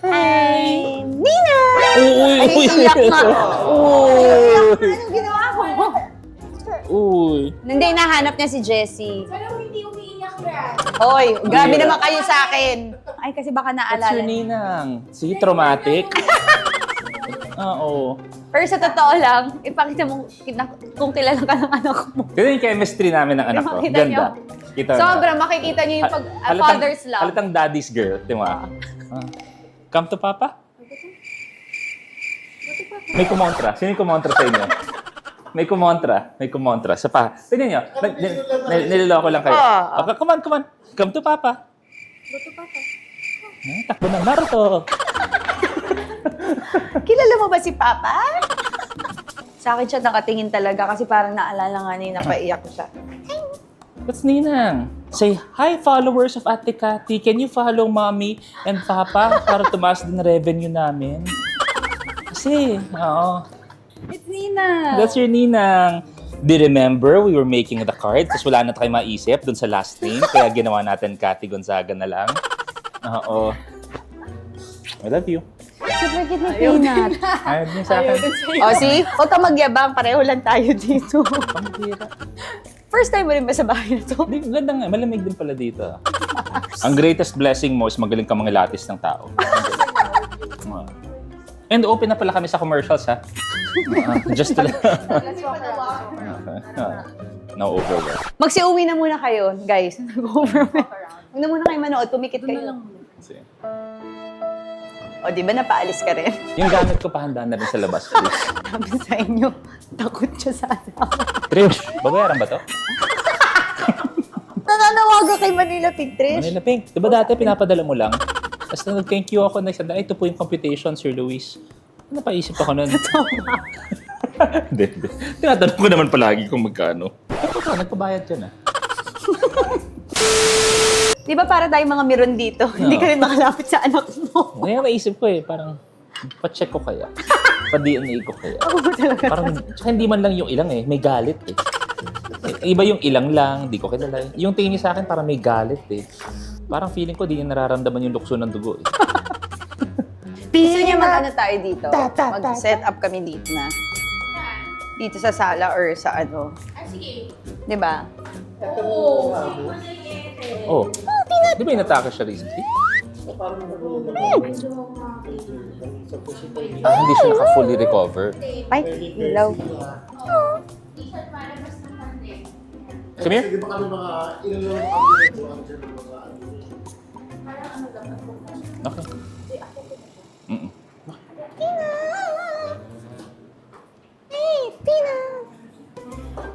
Hi! Nina! Uy, Ay, iyak nga. Uy. Anong ginawa ko? Uy. Hindi, nahanap niya si Jessie. Pero hindi umiiyak yan. Hoy, grabe Umiiyak. naman kayo sa akin. Ay, kasi baka That's naalala. your Ninang. See, traumatic. Oo. Pero sa totoo lang, ipakita mo kung kilala ka ng anak mo. Ganun yung chemistry namin ng anak ko. Makita Ganda. niyo. Kita mo. Sobra, makikita niyo yung father's love. Halatang daddy's girl. Di ba? Come to Papa? May kumontra. Sino yung kumontra sa inyo? May kumontra. May kumontra. Sa pa. Tignan nyo. Niloloko lang kayo. Okay, come on, come on. Come to Papa. Come to Papa. Takbo ng Naruto. Kilala mo ba si Papa? Sa akin siya nakatingin talaga kasi parang naalala nga niya napaiyak ko siya. That's Ninang. Say, hi followers of Ate Cathy. Can you follow Mommy and Papa para tumaas din revenue namin? Kasi, oo. It's Nina. That's your Ninang. Do you remember we were making the cards? Tapos wala na tayo maisip dun sa last name. Kaya ginawa natin Cathy Gonzaga na lang. Oo. I love you. Super cute ni Peanut. Ayaw din sa akin. O, see? Huwag ka magyabang. Pareho lang tayo dito. Pambira. First time mo rin ba sa bahay na to? Di, ganda nga. Malamig din pala dito. Ang greatest blessing mo is magaling ka mga latis ng tao. And open na pala kami sa commercials, ha? Just to... Now overwhelmed. Magsi-uwi na muna kayo, guys. Nag-overwhelm. Huwag na muna kayo manood. Pumikit kayo. Kasi, O, di ba napaalis ka rin? yung gamit ko pahanda na rin sa labas, please. Sabi sa inyo, takot siya sa asawa. Trish, babayaran ba to? Nananawagan kay Manila Pig, Trish. Manila Pink, di ba dati pinapadala mo lang? Tapos nag-thank you ako, nagsabi, ito po yung computation, Sir Luis. Napaisip ako nun. Hindi, hindi. Tinatanong ko naman palagi kung magkano. Nagpabayad dyan, ah. Di ba para tayong mga meron dito? Hindi ka rin makalapit sa anak mo. Ngayon naisip ko eh, parang, pa-check ko kaya? Pa-DNA ko kaya? Ako ba talaga? Parang, tsaka hindi man lang yung ilang eh, may galit eh. Iba yung ilang lang, di ko kilala. Yung tingin niya sa akin parang may galit eh. Parang feeling ko di niya nararamdaman yung lukso ng dugo eh. Gusto niya mag-ano tayo dito? Mag-set up kami dito na. Dito sa sala or sa ano. Ah, sige. Di ba? Oo. Oh, di ba inatake siya recently? Hindi siya naka-fully recover. Ay, ilaw. Come here. Okay. Mm-mm.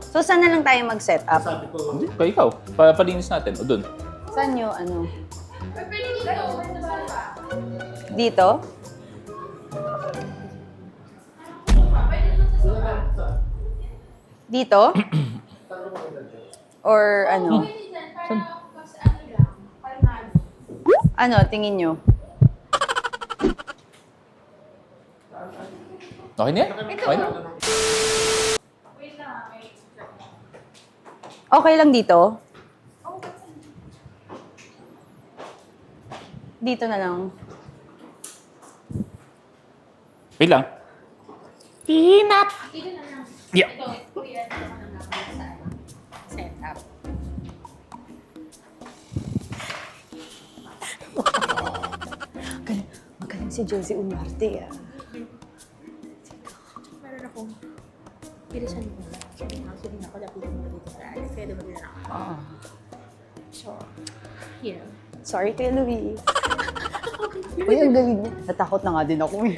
So, saan na lang tayo mag-set up? Hindi, pa ikaw. Palinis natin. O dun. Saan nyo, ano? Dito? Dito? Or ano? Ano, tingin nyo? Okay na yan? Okay na? Okay lang dito? Dito na lang. Wait lang. Peanut! Yeah. Setup. Magaling si Josie Umarte, ah. Meron akong bilisan mo. Actually, nakalapitan mo dito sa akin. Kaya naman na ako. So, here. Sorry, Kuya Louie. Uy, ang galing niya. Natakot na nga din ako eh.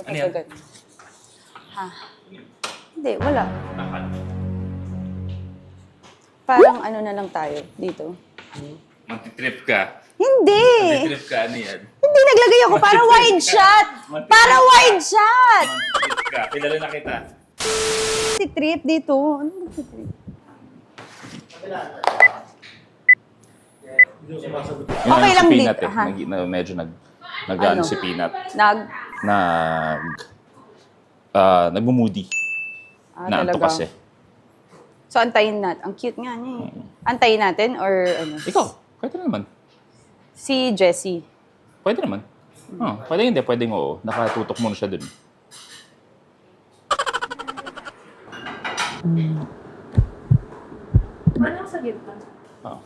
Ano yan? Ha? Hindi, wala. Parang ano na lang tayo dito. Mantitrip ka. Hindi! Mantitrip ka, ano yan? Hindi, naglagay ako. Para wide shot! Para wide shot! Mantitrip ka. Kilala na kita. Si trip dito. Ano ba si trip? Okay lang si dito, Peanut, ha? Medyo Ano? si Peanut. Nag... Nagmumudi. Na anto talaga. kasi. So, antayin natin. Ang cute nga niya eh. Antayin natin or ano? Ikaw, pwede naman. Si Jessie. Pwede naman. Pwede hindi, pwedeng oo. Nakatutok muna siya dun. Ano sa gitna? Oo.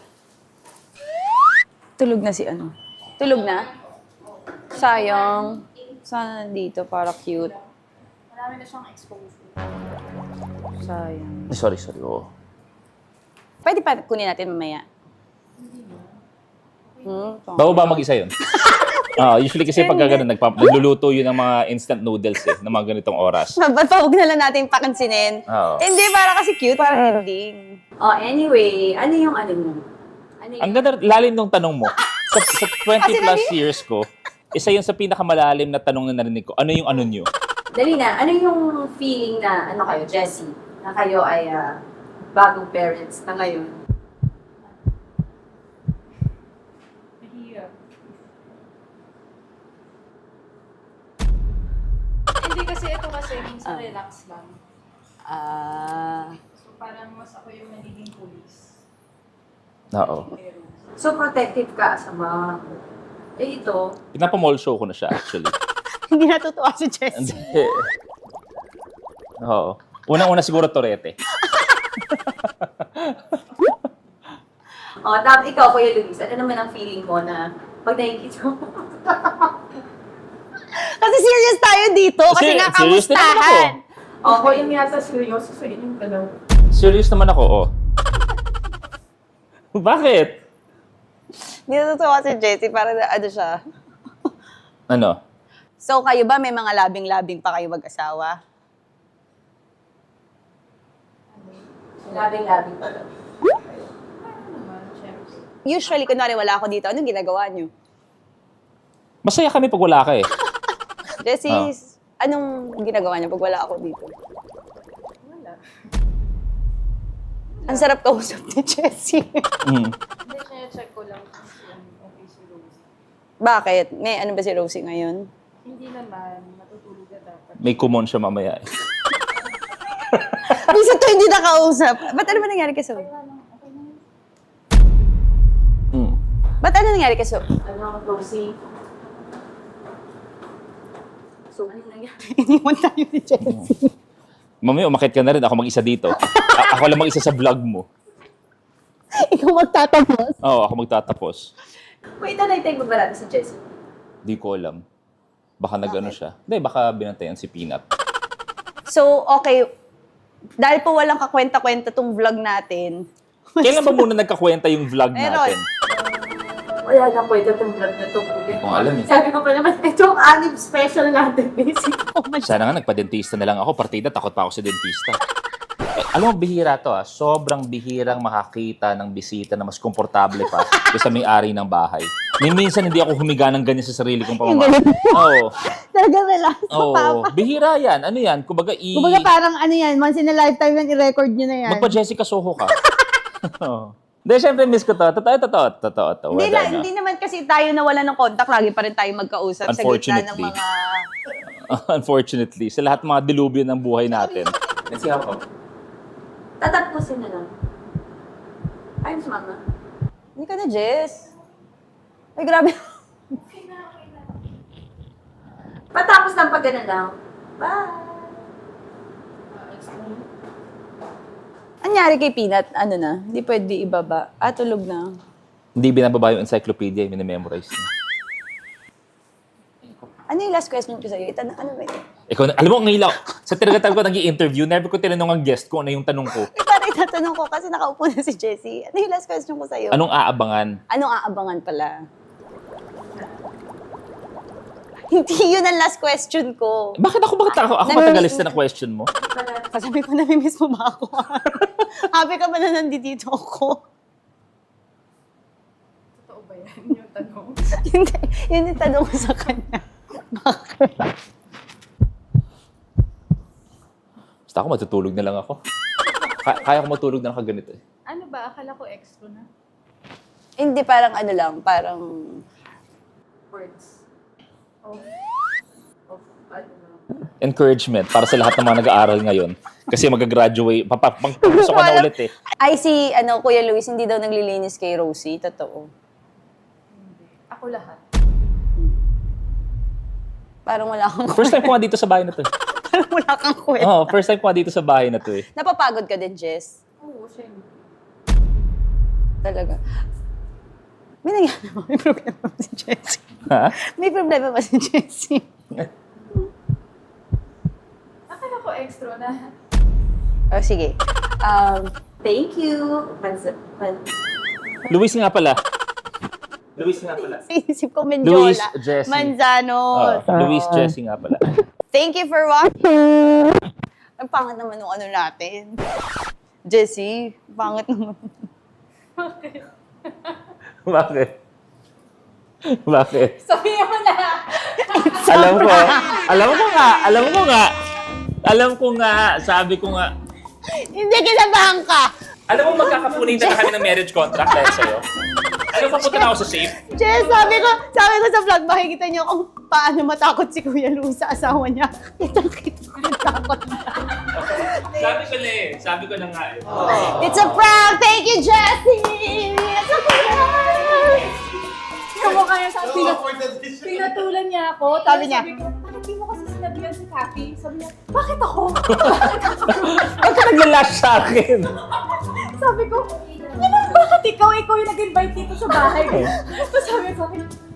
Tulog na si ano? Tulog na? Sayang. Sana dito para cute. Marami na siyang exposure. Sayang. Sorry, oo. Pwede pa kunin natin mamaya. Bago ba mag-isa yun? Usually kasi pag gano'n, nagluluto yun ng mga instant noodles ng mga ganitong oras. Ba't pa huwag na lang natin pakansinin? Oo. Hindi, para kasi cute. Para ending. Oh, anyway. Ano yung ano mo? Ano Ang ganda, lalim ng tanong mo. Sa 20 plus years ko, isa yun sa pinakamalalim na tanong na narinig ko. Ano yung ano nyo? Dali na, ano yung feeling na, ano kayo, Jessie, na kayo ay bagong parents na ngayon? Mahirap. Hindi kasi ito kasi minsan relax lang. So parang mas ako yung nagiging police. Oo. So protective ka sa mga, ito. Pinapamall show ko na siya actually. Hindi natutuwa si Jessie. Hindi. Oo. Unang-una siguro Torete. Tapos ikaw, Kuya Luis, ano naman ang feeling mo na pag nakikita mo? Kasi serious tayo dito, kasi nga Serious din naman kamustahan. Ako yung yata seryoso sa inyong dalawa. Serious naman ako, Bakit? Hindi natutuwa si Jessie, para ano siya. Ano? So kayo ba, may mga labing-labing pa kayo mag-asawa? Labing-labing pa daw. Ano naman, syempre. Usually, kunwari wala ako dito, anong ginagawa niyo? Masaya kami pag wala ka eh. Jessie, anong ginagawa niyo pag wala ako dito? Wala. Ang sarap kausap ni Jessie. Mm. Hindi, check ko lang kung okay si Rose. Bakit? May ano ba si Rosie ngayon? Hindi naman, matutulog na dapat. May kumon siya mamaya. Bisa to hindi nakausap. Ba't ano ba nangyari kay Sob? Ba't ano nangyari kay Sob? Rosie. So, ano nangyari? Iniwan tayo ni Jessie. Mamaya, umakit ka na rin. Ako mag-isa dito. Ako lang mag-isa sa vlog mo. Ikaw magtatapos? Oo, ako magtatapos. Wait, nanay-take mo ba natin si Jessie? Di ko alam. Baka nag-ano siya. Hindi, baka binantayan si Peanut. So, okay. Dahil po walang kakwenta-kwenta tong vlog natin. Kailan ba muna nagkakwenta yung vlog Meron. natin? Wala na pwede itong vlog na ito. Kung alam eh. Sabi ko pa naman, ito ang anib special natin, basic. Sana nga nagpa-dentista na lang ako. Partida, takot pa ako sa dentista. Alam mo, bihira to ah. Sobrang bihirang makakita ng bisita na mas komportable pa kaysa may-ari ng bahay. Minsan hindi ako humiga ng ganyan sa sarili kong pamamahay. Oo. Talagang relax sa Oo. papa. Bihira yan. Ano yan? Kumbaga Kumbaga parang ano yan, once in a lifetime yan, i-record nyo na yan. Magpa-Jessica Soho ka. Oo. Hindi, syempre miss ko to. Totoo. Hindi naman kasi tayo nawala ng contact. Lagi pa rin tayo magkausap sa gitna ng Unfortunately. mga... Unfortunately. Sa lahat ng mga dilubyo ng buhay natin. Let's see ako. Tatapusin na lang. Ayos, mama. Hindi ka na, Jess. Ay, grabe. Patapos ng pag-gana lang. Bye! Anyari kay Peanut, ano na, hindi pwede ibaba. Tulog na. Hindi binababa yung encyclopedia, yung memorize niya. Ano yung last question ko sa'yo? Ano ba ito? Ikaw, alam mo, ngayon lang, sa tinagatan ko nag-i-interview, never ko tinanong ang guest ko ano yung tanong ko. Parang itatanong ko kasi nakaupo na si Jessie. Ano yung last question ko sa'yo? Anong aabangan? Anong aabangan pala? Hindi yun ang last question ko. Bakit ako matagalista ng question mo? Sabi ko, namimiss mo ba ako? Happy ka ba na nandito ako? Totoo ba yan yung tanong? Hindi, yun yung tanong ko sa kanya. Bakit? Basta ako matutulog na lang ako. Kaya ko matulog na lang kaganito eh. Ano ba? Akala ko extra na. Hindi, parang ano lang, parang... Words. Of ano na. Encouragement para sa lahat ng mga nag-aaral ngayon. Kasi mag-graduate, papasok ka na ulit eh. Ay, si Kuya Luis, hindi daw naglilinis kay Rosie. Totoo. Ako lahat. Parang wala kang First time ko nga dito sa bahay na to. Parang wala kang kwenta. Oo, first time ko nga dito sa bahay na to eh. Napapagod ka din, Jess? Oo, syempre. Talaga. May nangyari ba? May problema ba si Jessie? Ha? May problema ba si Jessie? Akala ko extra na. Sige. Thank you. Luis nga pala. Isip ko Luis Mendiola. Jessie. Manzano. Luis Jessie nga pala. Thank you for watching. Ang pangit naman ng ano natin. Jessie, pangit naman. Bakit? Sabihin mo na. Alam ko nga, sabi ko nga. Hindi kinabahan ka. Alam mo, magkakapunitan na kami ng marriage contract dahil sa'yo. Alam mo, papunta na ako sa safe. Jess, sabi ko sa vlog, makikita niyo kung paano matakot si Kuya Luis sa asawa niya. Kitang-kita ko yung takot niya. Sabi ko na nga eh. It's a prank! Thank you, Jessie! It's a prank! Kamukha niya sa pinatulan niya ako. Sabi niya, Sabi ko, bakit di mo kasi sinabihan si Kathy? Sabi niya, bakit ako? Ba't ka nagla-lash sa akin? Sabi ko, bakit ikaw yung nag-invite dito sa bahay ko? Tapos sabi ko,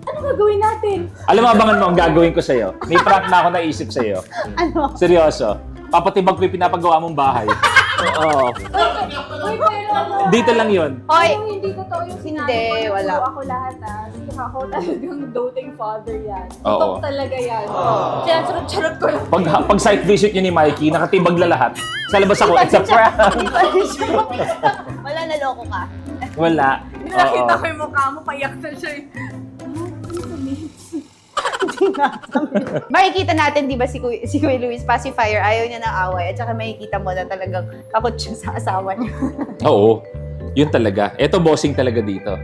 ano gagawin natin? Alam mo, abangan mo ang gagawin ko sa'yo. May prank na ako naisip sa'yo. ano? Seryoso. Papatibag ko yung pinapagawa mong bahay. Oo. Uy, pero ano? Dito lang yun. Hoy! Ano, hindi totoo yung sinabi Hindi, ko. wala. Ako lahat Ako talagang doting father yan. Oo. Totoo talaga yan. Kaya charot-charot ko lang. Pag site visit niyo ni Mikey, nakatibag na lahat. Sa labas ako, it's a prank. Wala, naloko ka. Wala. Nakita ko yung mukha mo, payak na siya eh. Makikita natin, di ba, si Kuya Luis, pacifier, ayaw niya ng away. At saka makikita mo na talagang takot siya sa asawa niya. Oo. Yun talaga. Ito bossing talaga dito.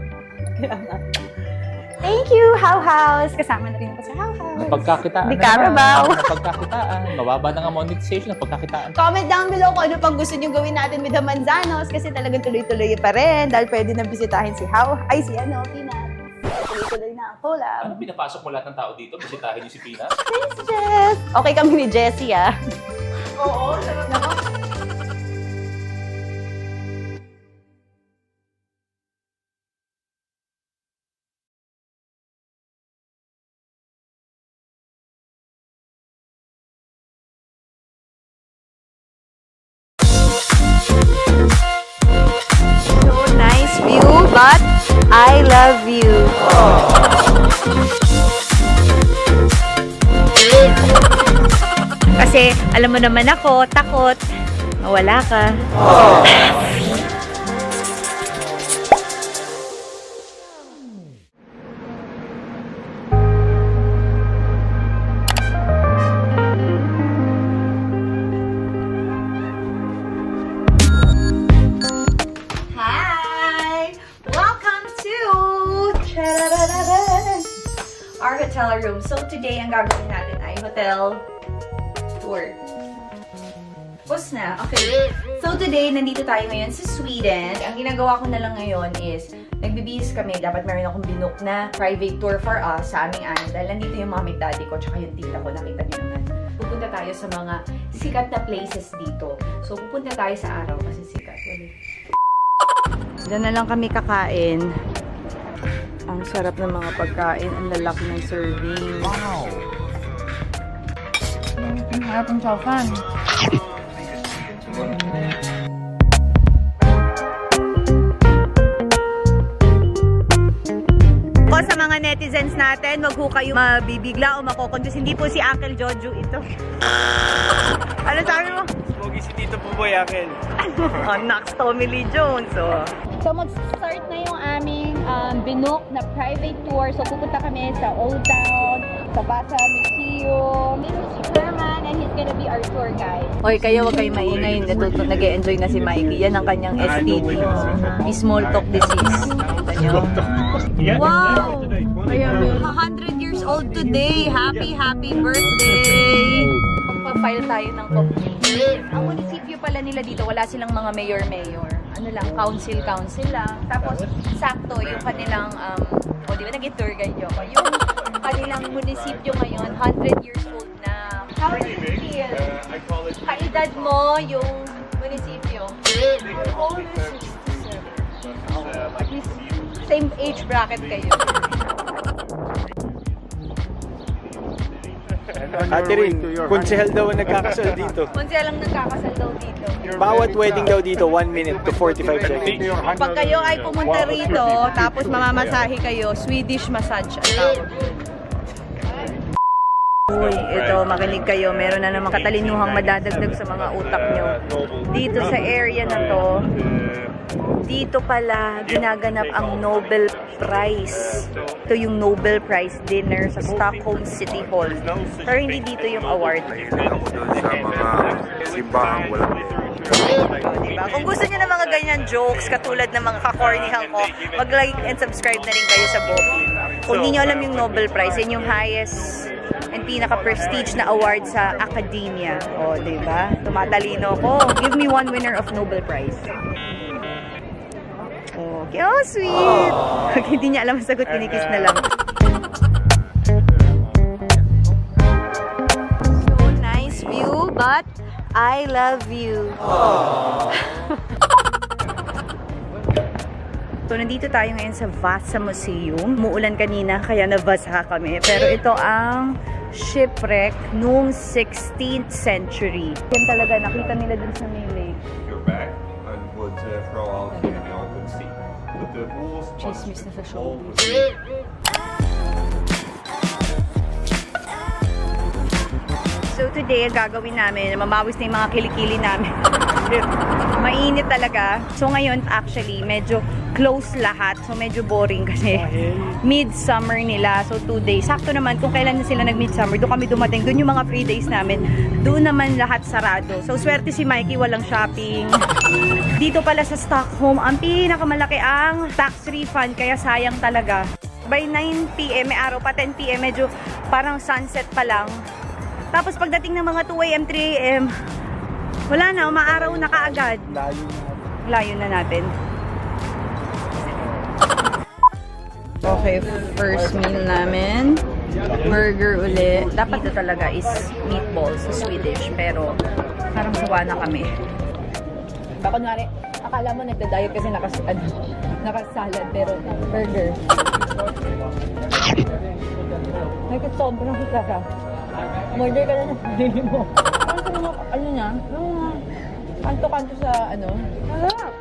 Thank you, How House! Kasama na rin ako sa How House. Napagkakitaan Di Carabao. Napagkakitaan. Mababa na nga monetization, napagkakitaan. Comment down below kung ano pang gusto nyo gawin natin with the Manzanos kasi talagang tuloy-tuloy pa rin dahil pwede na bisitahin si Peanut. Tuloy-tuloy na ang collab. Ano, pinapasok mo lahat ng tao dito? Bisitahin niyo si Pina? Thanks, Jess! Okay kami ni Jessie, ah. Oo, sarap na. So nice view, but I love you. Kasi alam mo naman ako, takot. Mawala ka. Hi! Welcome to our hotel room. So today, ang gagawin natin ay hotel tour. Pause na. Okay. So today, nandito tayo ngayon sa Sweden. Ang ginagawa ko na lang ngayon is, nagbibihis kami. Dapat meron akong binook na private tour for us sa aming ano. Dahil nandito yung mami daddy ko, tsaka yung tita ko. Nakita niyo naman. Pupunta tayo sa mga sikat na places dito. So pupunta tayo sa araw kasi sikat. Diyan na lang kami kakain. Ang sarap ng mga pagkain. Ang lalaki ng serving. Wow! Ang harap ng chowfan. O sa mga netizens natin, wag ho kayo mabibigla o makokonfuse. Hindi po si Uncle Jojo ito. Ano sabi mo? Pogi si Tito Puboy, Akel. Next Tommy Lee Jones. So mag-start na yung aming binook na private tour. So pupunta kami sa Old Town, sa Basa Museum. This is Herman and he's gonna be our tour guide. Oy, kayo wag kayong maingay. Nag-e-enjoy na si Mikey. Yan ang kanyang STD. Small talk disease. Kita nyo? Wow! 100 years old today. Happy birthday! Magpa-file tayo ng complaint. Ang munisipyo pala nila dito, wala silang mga mayor. Ano lang, council lang. Tapos, sakto, yung kanilang, di ba naging tour guide yun? Yung kanilang munisipyo ngayon, 100 years old na. How do you feel? Kaedad mo yung munisipyo? All 67. At least, same age bracket kayo. Ate rin, konsehal daw ang nagkakasal dito. Konsehal lang nagkakasal daw dito. Bawat wedding daw dito, 1 minute to 45 seconds. Pag kayo ay pumunta rito, tapos mamamasahe kayo, Swedish massage ang tawag. Uy, ito, makinig kayo. Meron na namang katalinuhang madadagdag sa mga utak nyo. Dito sa area na to, dito pala ginaganap ang Nobel Prize. Ito yung Nobel Prize dinner sa Stockholm City Hall. Pero hindi dito yung award. Diba? Kung gusto nyo ng mga ganyan jokes, katulad ng mga kakornihan ko, mag-like and subscribe na rin kayo sa Bobby. Kung hindi nyo alam yung Nobel Prize, yun yung highest and pinaka-prestige na award sa academia. O, diba? Tumatalino ko. Give me one winner of Nobel Prize. Okay, oh, sweet! Pag hindi niya alam ang sagot, kinikis na lang. So, nice view, but I love you. So, nandito tayo ngayon sa Vasa Museum. Muulan kanina, kaya nabasa kami. Pero ito ang shipwreck noong 16th century. Yan talaga, nakita nila dun sa may lake. Chismis na sa showbiz. So today, gagawin namin, mamawis na yung mga kilikili namin. Mainit talaga. So ngayon, actually, medyo close lahat. So medyo boring kasi mid-summer nila. So 2 days. Sakto naman kung kailan na sila nag-mid-summer. Doon kami dumating. Doon yung mga free days namin. Doon naman lahat sarado. So swerte si Mikey, walang shopping. Dito pala sa Stockholm, ang pinakamalaki ang tax refund. Kaya sayang talaga. By 9 p.m. may araw pa, 10 p.m. medyo parang sunset pa lang. Tapos pagdating ng mga 2 a.m., 3 a.m., wala na, umaaraw na kaagad. Layo na natin. Okay, first meal namin. Burger ulit. Dapat ito talaga is meatballs sa Swedish, pero parang sawa na kami. Baka kunwari, akala mo nagda-diet kasi nakasalad, pero burger. Ay, sobrang sarap. Order ka na ng pili mo. Ano niya? Kanto-kanto sa Sarap.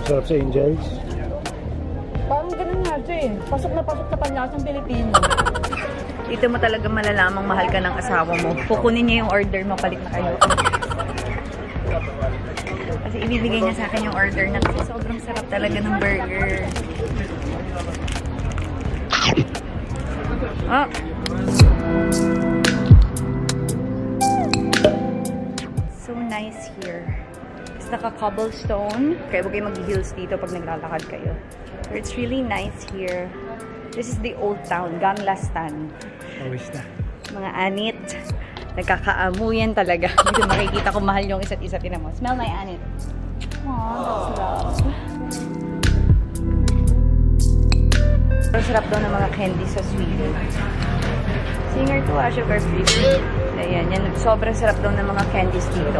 Sarap sa Angels. Parang ganun nga siya eh. Pasok na panlasang Pilipino. Dito mo talaga malalamang mahal ka ng asawa mo. Kukunin niya yung order mo, palit na kayo. Kasi ibibigay niya sa akin yung order na kasi sobrang sarap talaga ng burger. Oh. So nice here. It's naka-cobblestone. Kaya huwag kayo mag-heels dito pag naglalakad kayo. But it's really nice here. This is the old town, Gamlastan. Always na. Mga anit. Nagkakaamuyan talaga. Dito makikita ko mahal yung isa't isa. Tinan mo. Smell my anit. Aww, that's love. Ang sarap daw ng mga candy sa Sweden. Singer to sugar free. Ayan, yan. Sobrang sarap daw ng mga candies dito.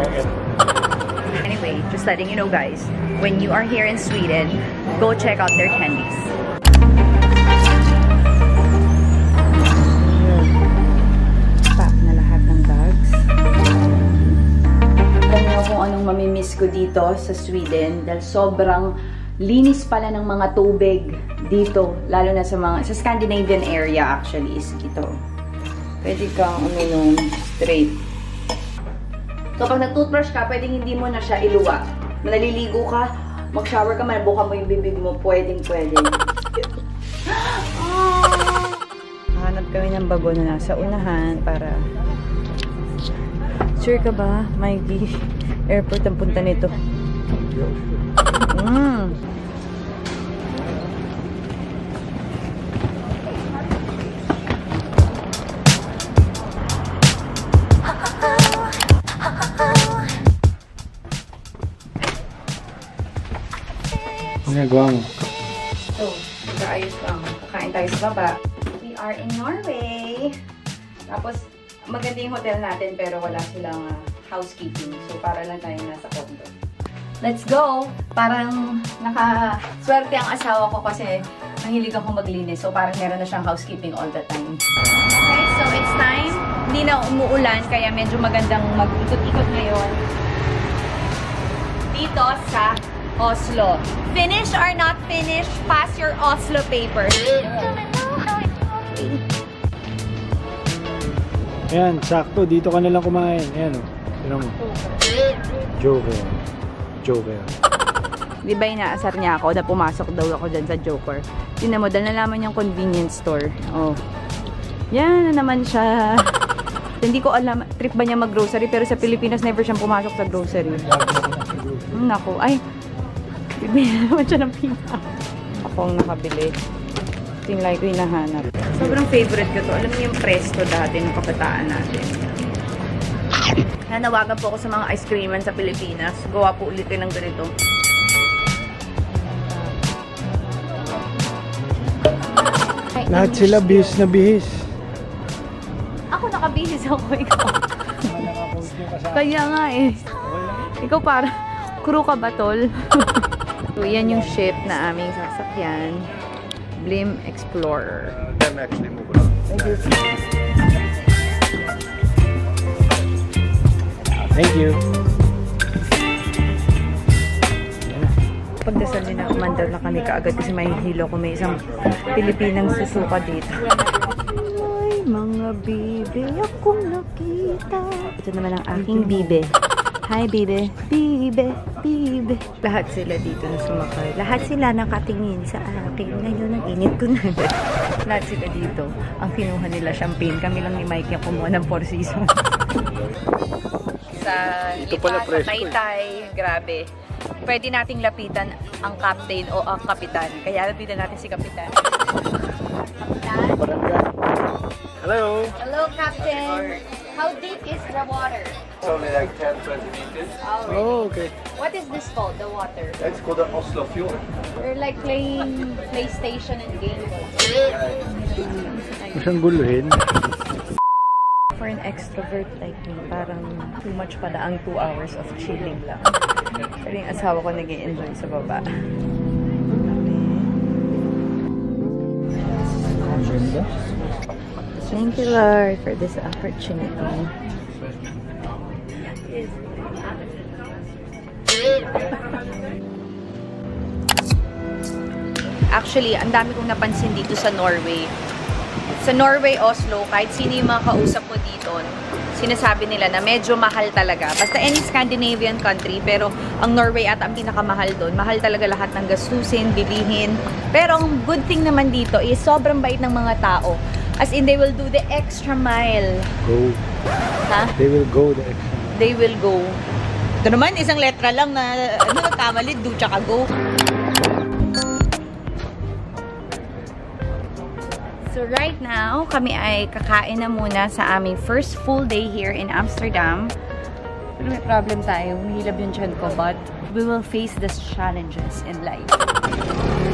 Anyway, just letting you know guys, when you are here in Sweden, go check out their candies. Pack na lahat ng bags. Alam niyo kung anong mamimiss ko dito sa Sweden dahil sobrang linis pala ng mga tubig dito, lalo na sa Scandinavian area actually is dito. Pwede kang uminom straight. So, pag nag-toothbrush ka, pwedeng hindi mo na siya iluwa. Naliligo ka, mag-shower ka, manabukan mo yung bibig mo, pwedeng-pwede. Hanap kami ng bago na nasa unahan para... Sure ka ba, Mikey? Airport ang punta nito. Ginagawa mo. So, nag-aayos lang. Kakain tayo sa baba. We are in Norway. Tapos, maganda yung hotel natin pero wala silang housekeeping. So, para lang tayo nasa condo. Let's go! Parang nakaswerte ang asawa ko kasi nahilig ako maglinis. So, parang meron na siyang housekeeping all the time. Okay, so it's time. Hindi na umuulan kaya medyo magandang mag-ikot-ikot ngayon. Dito sa Oslo. Finish or not finish, pass your Oslo papers. Ayan, sakto. Dito ka nalang kumain. Ayan o. Tignan mo. Joker. Joker. Di ba inaasar niya ako na pumasok daw ako dyan sa Joker? Tingnan mo, dahil nalaman niyang convenience store. Oh. Yan na naman siya. Hindi ko alam, trip ba niya mag-grocery? Pero sa Pilipinas, never siyang pumasok sa grocery. Naku, ay. Bibili naman siya ng pina. Ako ang nakabili. Tingnan ko hinahanap. Sobrang favorite ko to. Alam niyo yung Presto dati ng kabataan natin. Nanawagan po ako sa mga ice creaman sa Pilipinas. Gawa po ulit ng ganito. Lahat sila bihis na bihis. Ako nakabihis ako, ikaw. Kaya nga eh. Ikaw para, crew ka ba, tol? So, yan yung ship na aming sasakyan. Blim Explorer. Thank you. Pagdasal din na, umandar na kami kaagad kasi may hilo ko. May isang Pilipinang susuka dito. Ay, mga bibe, akong nakita. Ito naman ang aking bibe. Hi, bibe. Bibe, bibe. Lahat sila dito na sumakay. Lahat sila nakatingin sa akin. Ngayon, ang init ko na. Lahat sila dito. Ang kinuha nila champagne. Kami lang ni Mike yung kumuha ng Four Seasons. Sa Lipa, sa Taytay. Grabe. pwede nating lapitan ang captain o ang kapitan. Kaya lapitan natin si kapitan. Kapitan? Barangay. Hello. Hello, Captain. How deep is the water? It's only like 10-20 meters. Oh, okay. What is this called, the water? It's called the Oslo Fjord. We're like playing PlayStation and Game Boy. Masang guluhin. For an extrovert like me, parang too much pala ang 2 hours of chilling lang. Pero yung asawa ko nag-i-enjoy sa baba. Thank you, Lord, for this opportunity. Actually, ang dami kong napansin dito sa Norway. Sa Norway, Oslo, kahit sino yung mga kausap ko dito, sinasabi nila na medyo mahal talaga. Basta any Scandinavian country, pero ang Norway at ang pinakamahal doon. Mahal talaga lahat ng gastusin, bilihin. Pero ang good thing naman dito is sobrang bait ng mga tao. As in, they will do the extra mile. Go. Ha? They will go the extra mile. They will go. Ito naman, isang letra lang na nagkamali, do tsaka go. So right now, kami ay kakain na muna sa aming first full day here in Amsterdam. Pero may problem tayo. Humihilab yung tiyan ko, but we will face these challenges in life.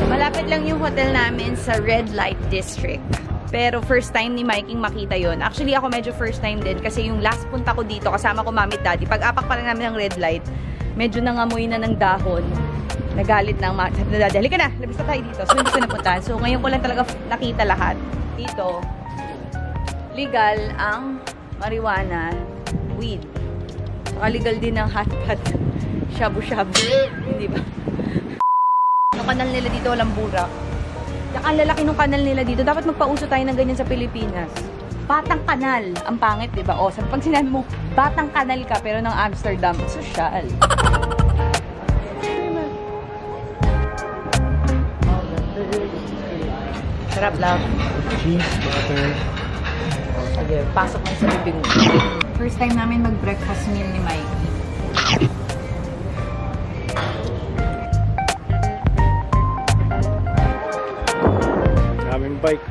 Malapit lang yung hotel namin sa Red Light District. Pero first time ni Mikey makita yon. Actually, ako medyo first time din kasi yung last punta ko dito, kasama ko mami at daddy, pag apak pa lang namin ng red light, medyo nangamoy na ng dahon. Nagalit na ang mami at daddy. Halika na, labis na tayo dito. So, hindi ko napuntahan. So, ngayon ko lang talaga nakita lahat. Dito, legal ang marijuana, weed. Saka legal din ang hot pot, shabu-shabu. Hindi ba? Yung kanal nila dito, walang burak. Ang lalaki ng kanal nila dito. Dapat magpauso tayo ng ganyan sa Pilipinas. Batang kanal. Ang pangit, di ba? O, pag sinabi mo, batang kanal ka, pero ng Amsterdam, sosyal. Sarap lang. Cheese, butter. Sige, pasok mo sa bibig mo. First time namin mag-breakfast meal ni Mikey. Daming bike.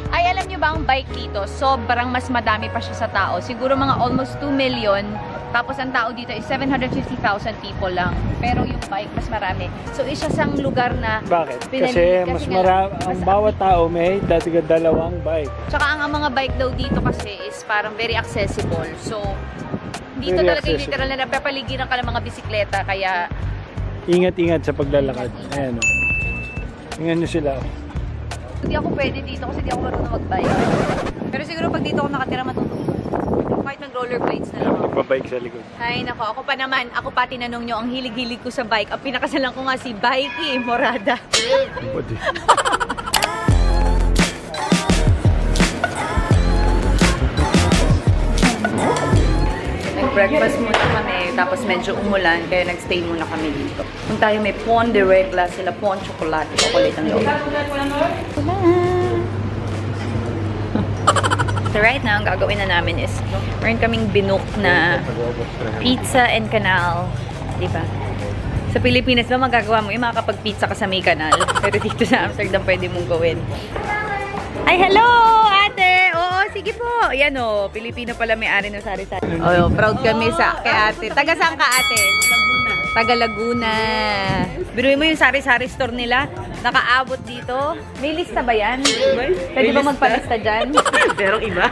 Ay, alam nyo ba ang bike dito? Sobrang mas madami pa siya sa tao. Siguro mga almost 2 million. Tapos ang tao dito is 750,000 people lang. Pero yung bike, mas marami. So, isa sang lugar na... Bakit? Kasi mas marami, ang bawat tao may dalawang bike. Tsaka ang mga bike daw dito kasi is parang very accessible. So, dito Very talaga yung accessible. literal na napapaligiran ka ng mga bisikleta. Kaya, Ingat-ingat sa paglalakad. Ayan o. Tingnan nyo sila. hindi ako pwede dito kasi hindi ako marunong mag-bike. Pero siguro pag dito ako nakatira, matutulog. Kahit nag-rollerblades na lang ako. Magbabike sa likod. Ay, nako. Ako pa naman, ako pa tinanong nyo, ang hilig-hilig ko sa bike. Ang pinakasalan ko nga si Bikey Morada. Pwede. Nag-breakfast muna kami, tapos medyo umulan, kaya nag-stay muna kami dito. Kung tayo may pon de regla, sila pon chocolate, chocolate ang loob. So right now, ang gagawin na namin is, meron kaming binook na pizza and canal. Diba? Sa Pilipinas ba magagawa mo yung makakapag-pizza ka sa may kanal? Pero dito sa Amsterdam pwede mong gawin. Ay, hello, ate! Oo, sige po. Yan o, Pilipino pala may-ari ng sari-sari. Oh, proud kami sa kay ate. Taga saan ka, ate? Laguna. Taga Laguna. Biruin mo yung sari-sari store nila. Nakaabot dito. May lista ba yan? Pwede ba magpalista dyan? Pero iba.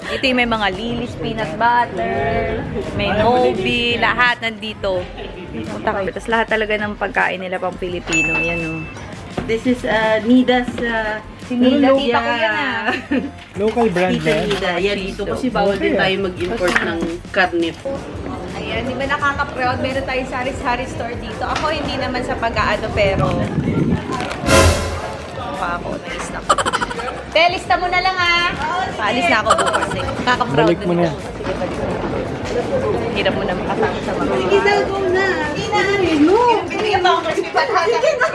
Ito yung may mga Lily's peanut butter, may Moby, lahat nandito. Punta kayo. Tapos lahat talaga ng pagkain nila pang Pilipino. Yan o. This is Nida's Si Nida, tita ko yan ah. Local brand na yan. Nida. Yan dito kasi bawal din tayo mag-import ng karne po. Ayan, di ba nakaka-proud? Meron tayong sari-sari store dito. Ako hindi naman sa pag-aano, pero mukha ako, nag-lista ko. Te, lista mo na lang ah. Paalis na ako bukas eh. Nakaka-proud Balik mo na. Sige, balik mo na. Hirap mo na makasama sa mga. Sige, go na. No! Bibigyan ba akong crispy patata? Sige na!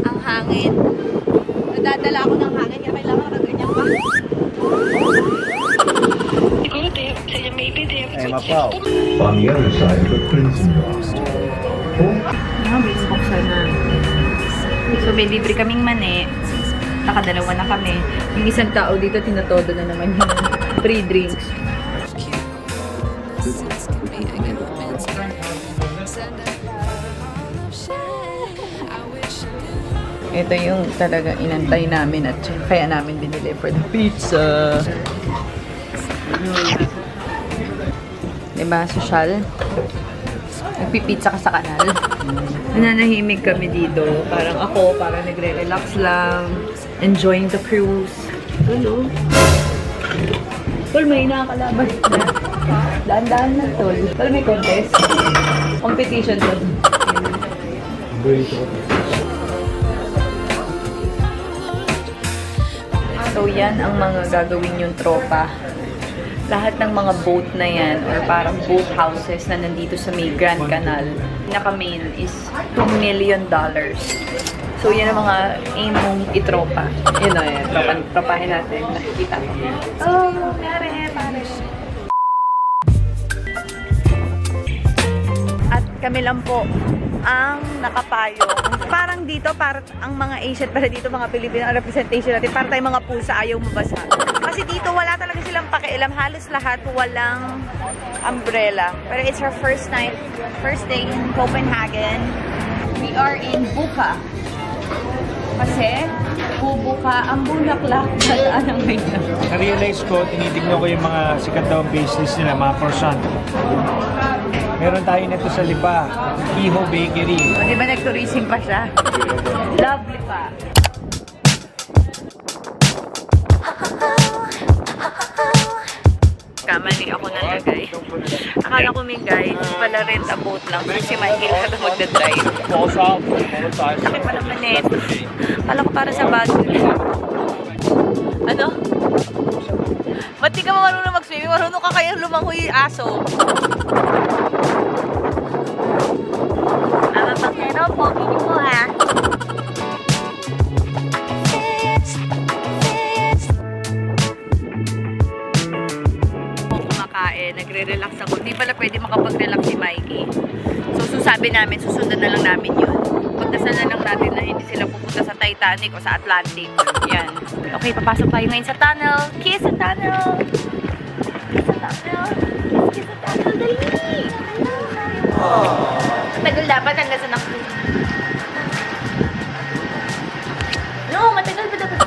Ang hangin. Nadadala ako ng hangin kaya kailangan nakaganyan pa. On the other side of the prison wall. Buksan na. So, may libre kaming mani. Nakadalawa na kami. Yung isang tao dito, tinatodo na naman yung free drinks. Ito yung talagang inantay namin at kaya namin binili for the pizza. Diba, social? Nagpipizza ka sa kanal. Nananahimik kami dito. Parang ako, parang nagre-relax lang. Enjoying the cruise. Hello. Tol, may nakakalaban. Daan-daan na, Tol. Tol, may contest. Competition, Tol. So, yan ang mga gagawin yung tropa. Lahat ng mga boat na yan, or parang boat houses na nandito sa may Grand Canal, pinaka-main is $2 million. So, yan ang mga aim mong itropa. Yun o, yan. Tropahin natin. Nakikita ko. Oh, pare. At kami lang po ang nakapayong. Parang dito, parang ang mga Asian pala dito, mga Pilipino, ang representation natin, parang tayong mga pusa, ayaw mabasa. Kasi dito, wala talaga silang pakialam. Halos lahat, walang umbrella. Pero it's our first day in Copenhagen. We are in Buka. Kasi, bubuka ang bulaklak sa daan ng Maynila. Na-realize ko, tinitignan ko yung mga sikat na business nila, mga croissant. Meron tayo nito sa Lipa, Iho Bakery. O, di ba nag-tourism pa siya? Lovely pa. Kamali ako nalagay. Akala ko may guide, pala rent a boat lang. Si Michael lang magdadrive. Sakit pa naman eh. Akala ko para sa baso. Ano? Ba't di ka marunong mag-swimming? Marunong ka kayang lumangoy yung aso. Pero pogi niyo po ah. Kumakain, nagre-relax ako. Hindi pala pwede makapag-relax si Mikey. So sabi namin, susundan na lang namin yun. Pagdasal na lang natin na hindi sila pupunta sa Titanic o sa Atlantic. Yan. Okay, papasok tayo ngayon sa tunnel. Kiss sa tunnel! Kiss sa tunnel! Kiss sa tunnel! Dali! Matagal dapat hanggang sa naku. No, matagal pa dapat.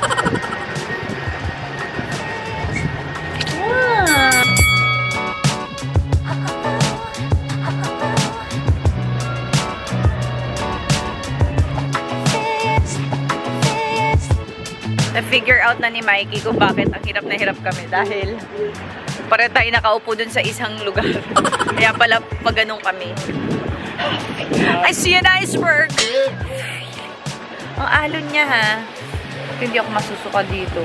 Na-figure out na ni Mikey kung bakit ang hirap na hirap kami dahil para tayo nakaupo dun sa isang lugar. Kaya pala pag ganun kami. I see an iceberg! Ang alon niya ha. Hindi ako masusuka dito.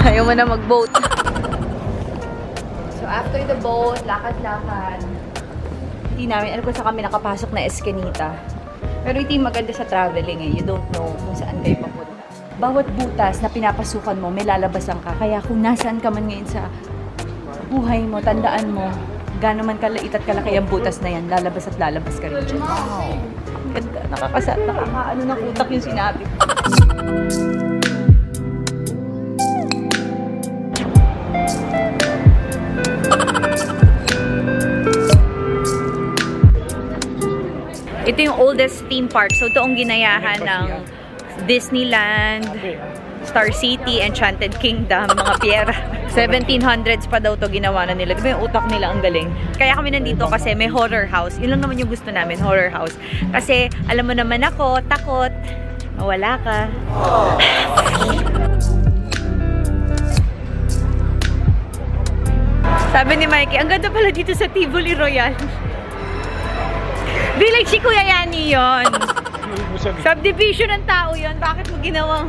Ayaw mo na mag-boat. So after the boat, lakad-lakad. Hindi namin alam kung saan kami nakapasok na Escanita. Pero ito yung maganda sa traveling eh. You don't know kung saan kayo papunta. Bawat butas na pinapasukan mo, may lalabasan ka. Kaya kung nasaan ka man ngayon sa buhay mo, tandaan mo, gaano man kalait at kalaki ang butas na yan, lalabas at lalabas ka rin dyan. Wow! Ganda, nakakaano ng utak yung sinabi. Ito yung oldest theme park. So, ito ang ginayahan ng Disneyland, Star City, Enchanted Kingdom, mga Piera. 1700s pa daw to ginawa na nila. Diba yung utak nila ang galing? Kaya kami nandito kasi may horror house. Yun lang naman yung gusto namin, horror house. Kasi alam mo naman ako, takot. Mawala ka. Sabi ni Mikey, ang ganda pala dito sa Tivoli Royal. Be like si Kuya Yani yun. Subdivision ng tao yun. Bakit mo ginawang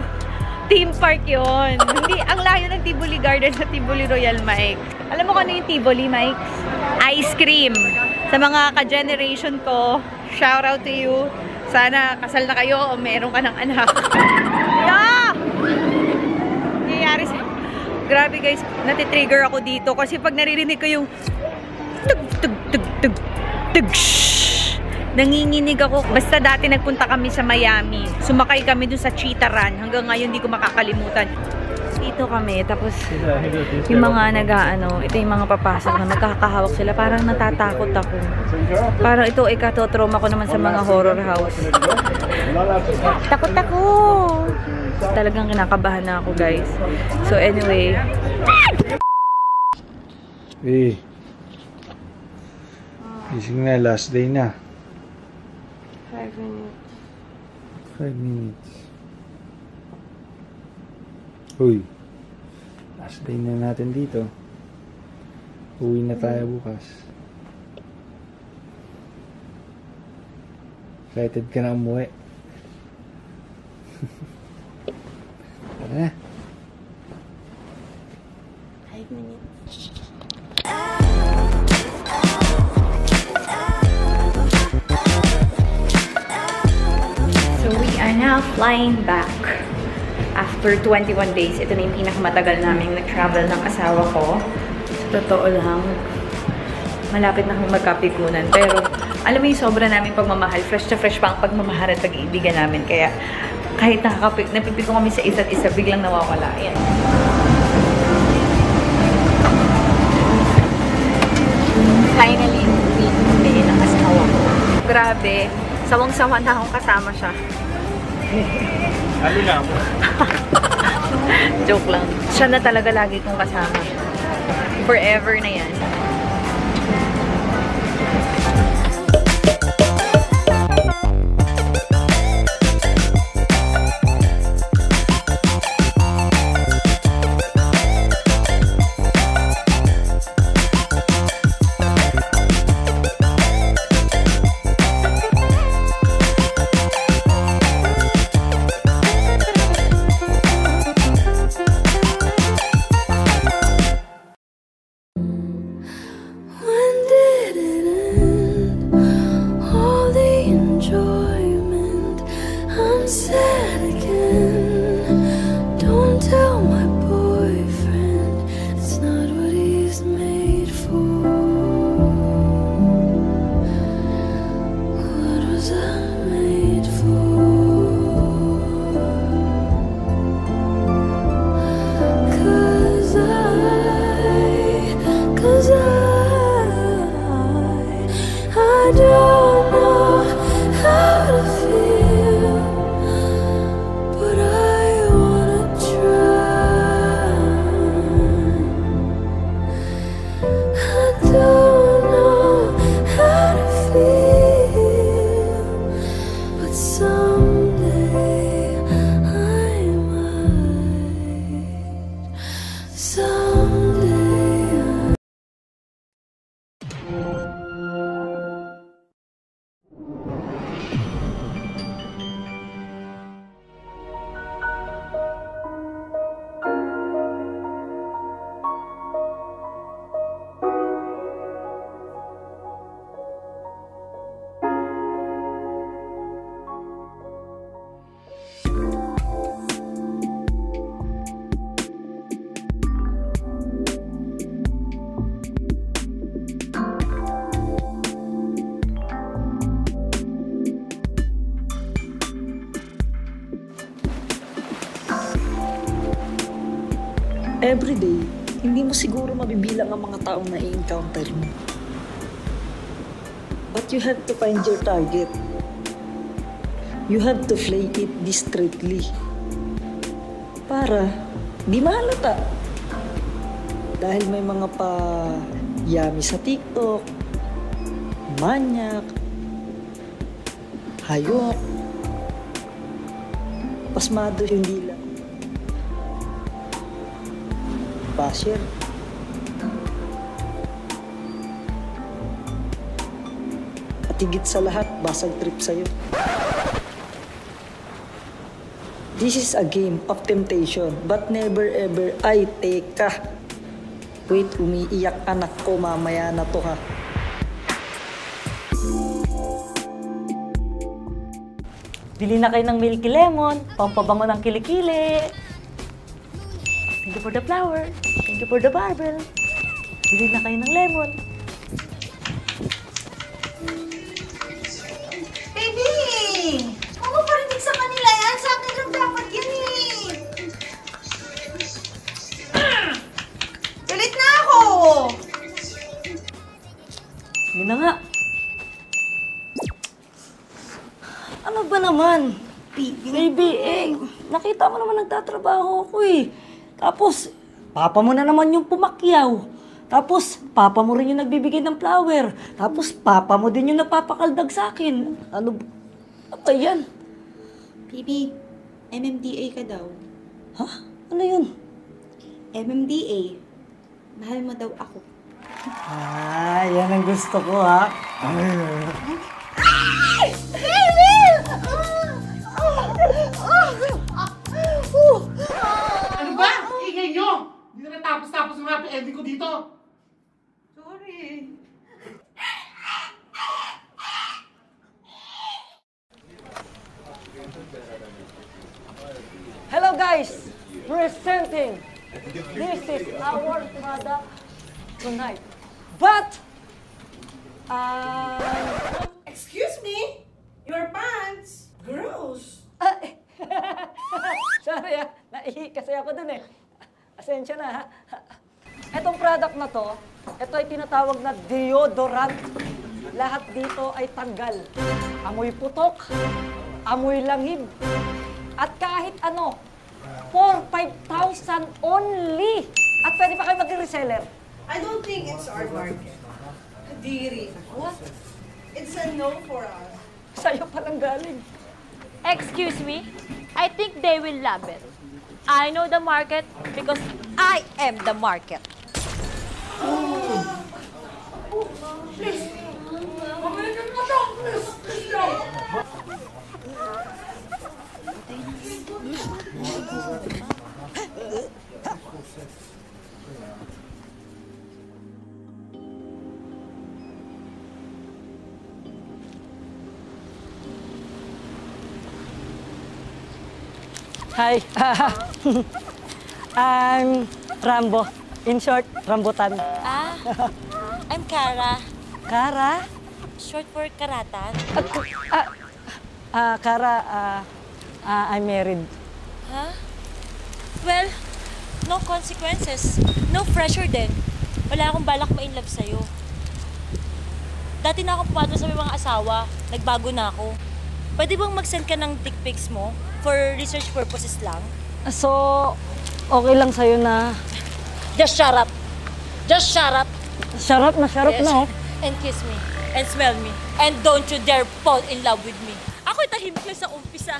theme park yun? Hindi, ang layo ng Tivoli Garden sa Tivoli Royal, Mike. Alam mo kung ano yung Tivoli, Mike? Ice cream. Sa mga ka-generation ko, shout out to you. Sana kasal na kayo o meron ka ng anak. Grabe guys, natitrigger ako dito kasi pag naririnig ko yung tug tug tug tug tug shhh, nanginginig ako. Basta dati nagpunta kami sa Miami. Sumakay kami dun sa Cheetah Run. Hanggang ngayon hindi ko makakalimutan. Dito kami, tapos yung mga ito yung mga papasok na magkakahawak sila. Parang natatakot ako. Parang ito ay katotrauma ko naman sa mga horror house. Takot ako! Talagang kinakabahan na ako guys. So anyway. Gising na, last day na. 5 minutes. 5 minutes. Uy, last day na natin dito. Uwi na tayo bukas. Excited ka na umuwi. Tara na. 5 minutes. So we are now flying back. After 21 days, ito na yung pinakamatagal naming nag-travel ng asawa ko. Sa totoo lang, malapit na akong magkapikunan. Pero, alam mo yung sobra naming pagmamahal. Fresh na fresh pa ang pagmamahal at pag-iibigan namin. Kaya, kahit napipiko kami sa isa't isa, biglang nawawala. Ayan. Finally, uwi kami ng asawa ko. Grabe, sawang-sawa na akong kasama siya. Ano na ako? Joke lang. Siya na talaga lagi kong kasama. Forever na yan. Everyday, hindi mo siguro mabibilang ang mga taong na-encounter mo. But you have to find your target. You have to play it discreetly. Para di mahalata. Dahil may mga pa-yummy sa TikTok, manyak, hayok, pasmado yung dila. Basher. At higit sa lahat, basag trip sa'yo. This is a game of temptation, but never ever, ay, teka. Wait, umiiyak anak ko, mamaya na to ha. Bili na kayo ng Milky Lemon, pampabango ng kilikili. Thank you for the flower. Thank you for the marble. Bili na kayo ng lemon. Baby! Huwag mo parinig sa kanila yan. Sa akin lang dapat yan eh. Galit na ako! Yun na nga. Ano ba naman? Baby, nakita mo naman nagtatrabaho ako eh. Tapos, papa mo na naman yung pumakyaw. Tapos, papa mo rin yung nagbibigay ng flower. Tapos, papa mo din yung napapakaldag sa akin. Ano ba yan? Baby, MMDA ka daw. Ha? Ano yun? MMDA. Mahal mo daw ako. Ah, yan ang gusto ko ha. Ano ba? Ingay nyo! Hindi na natapos-tapos yung happy ending ko dito. Sorry. Hello guys! Presenting! This is our product tonight. But, Excuse me? Your pants? Gross! sorry naihi kasi ako dun eh. Asensya na ha. Etong product na to, ito ay tinatawag na deodorant. Lahat dito ay tanggal. Amoy putok, amoy langib, at kahit ano, for 5,000 only. At pwede pa kayo maging reseller. I don't think it's our market. Kadiri. What? It's a no for us. Sa'yo palang galing. Excuse me? I think they will love it. I know the market because I am the market. Hi. I'm Rambo. In short, Rambutan. I'm Kara. Kara? Short for Karatan. Kara, I'm married. Huh? Well, no consequences. No pressure din. Wala akong balak ma-inlove sa'yo. Dati na ako pumatol sa may mga asawa. Nagbago na ako. Pwede bang mag-send ka ng dick pics mo for research purposes lang? So, okay lang sa'yo na... Just shut up. Just shut up. Sarap na, no? And kiss me. And smell me. And don't you dare fall in love with me. Ako'y tahimik lang sa umpisa.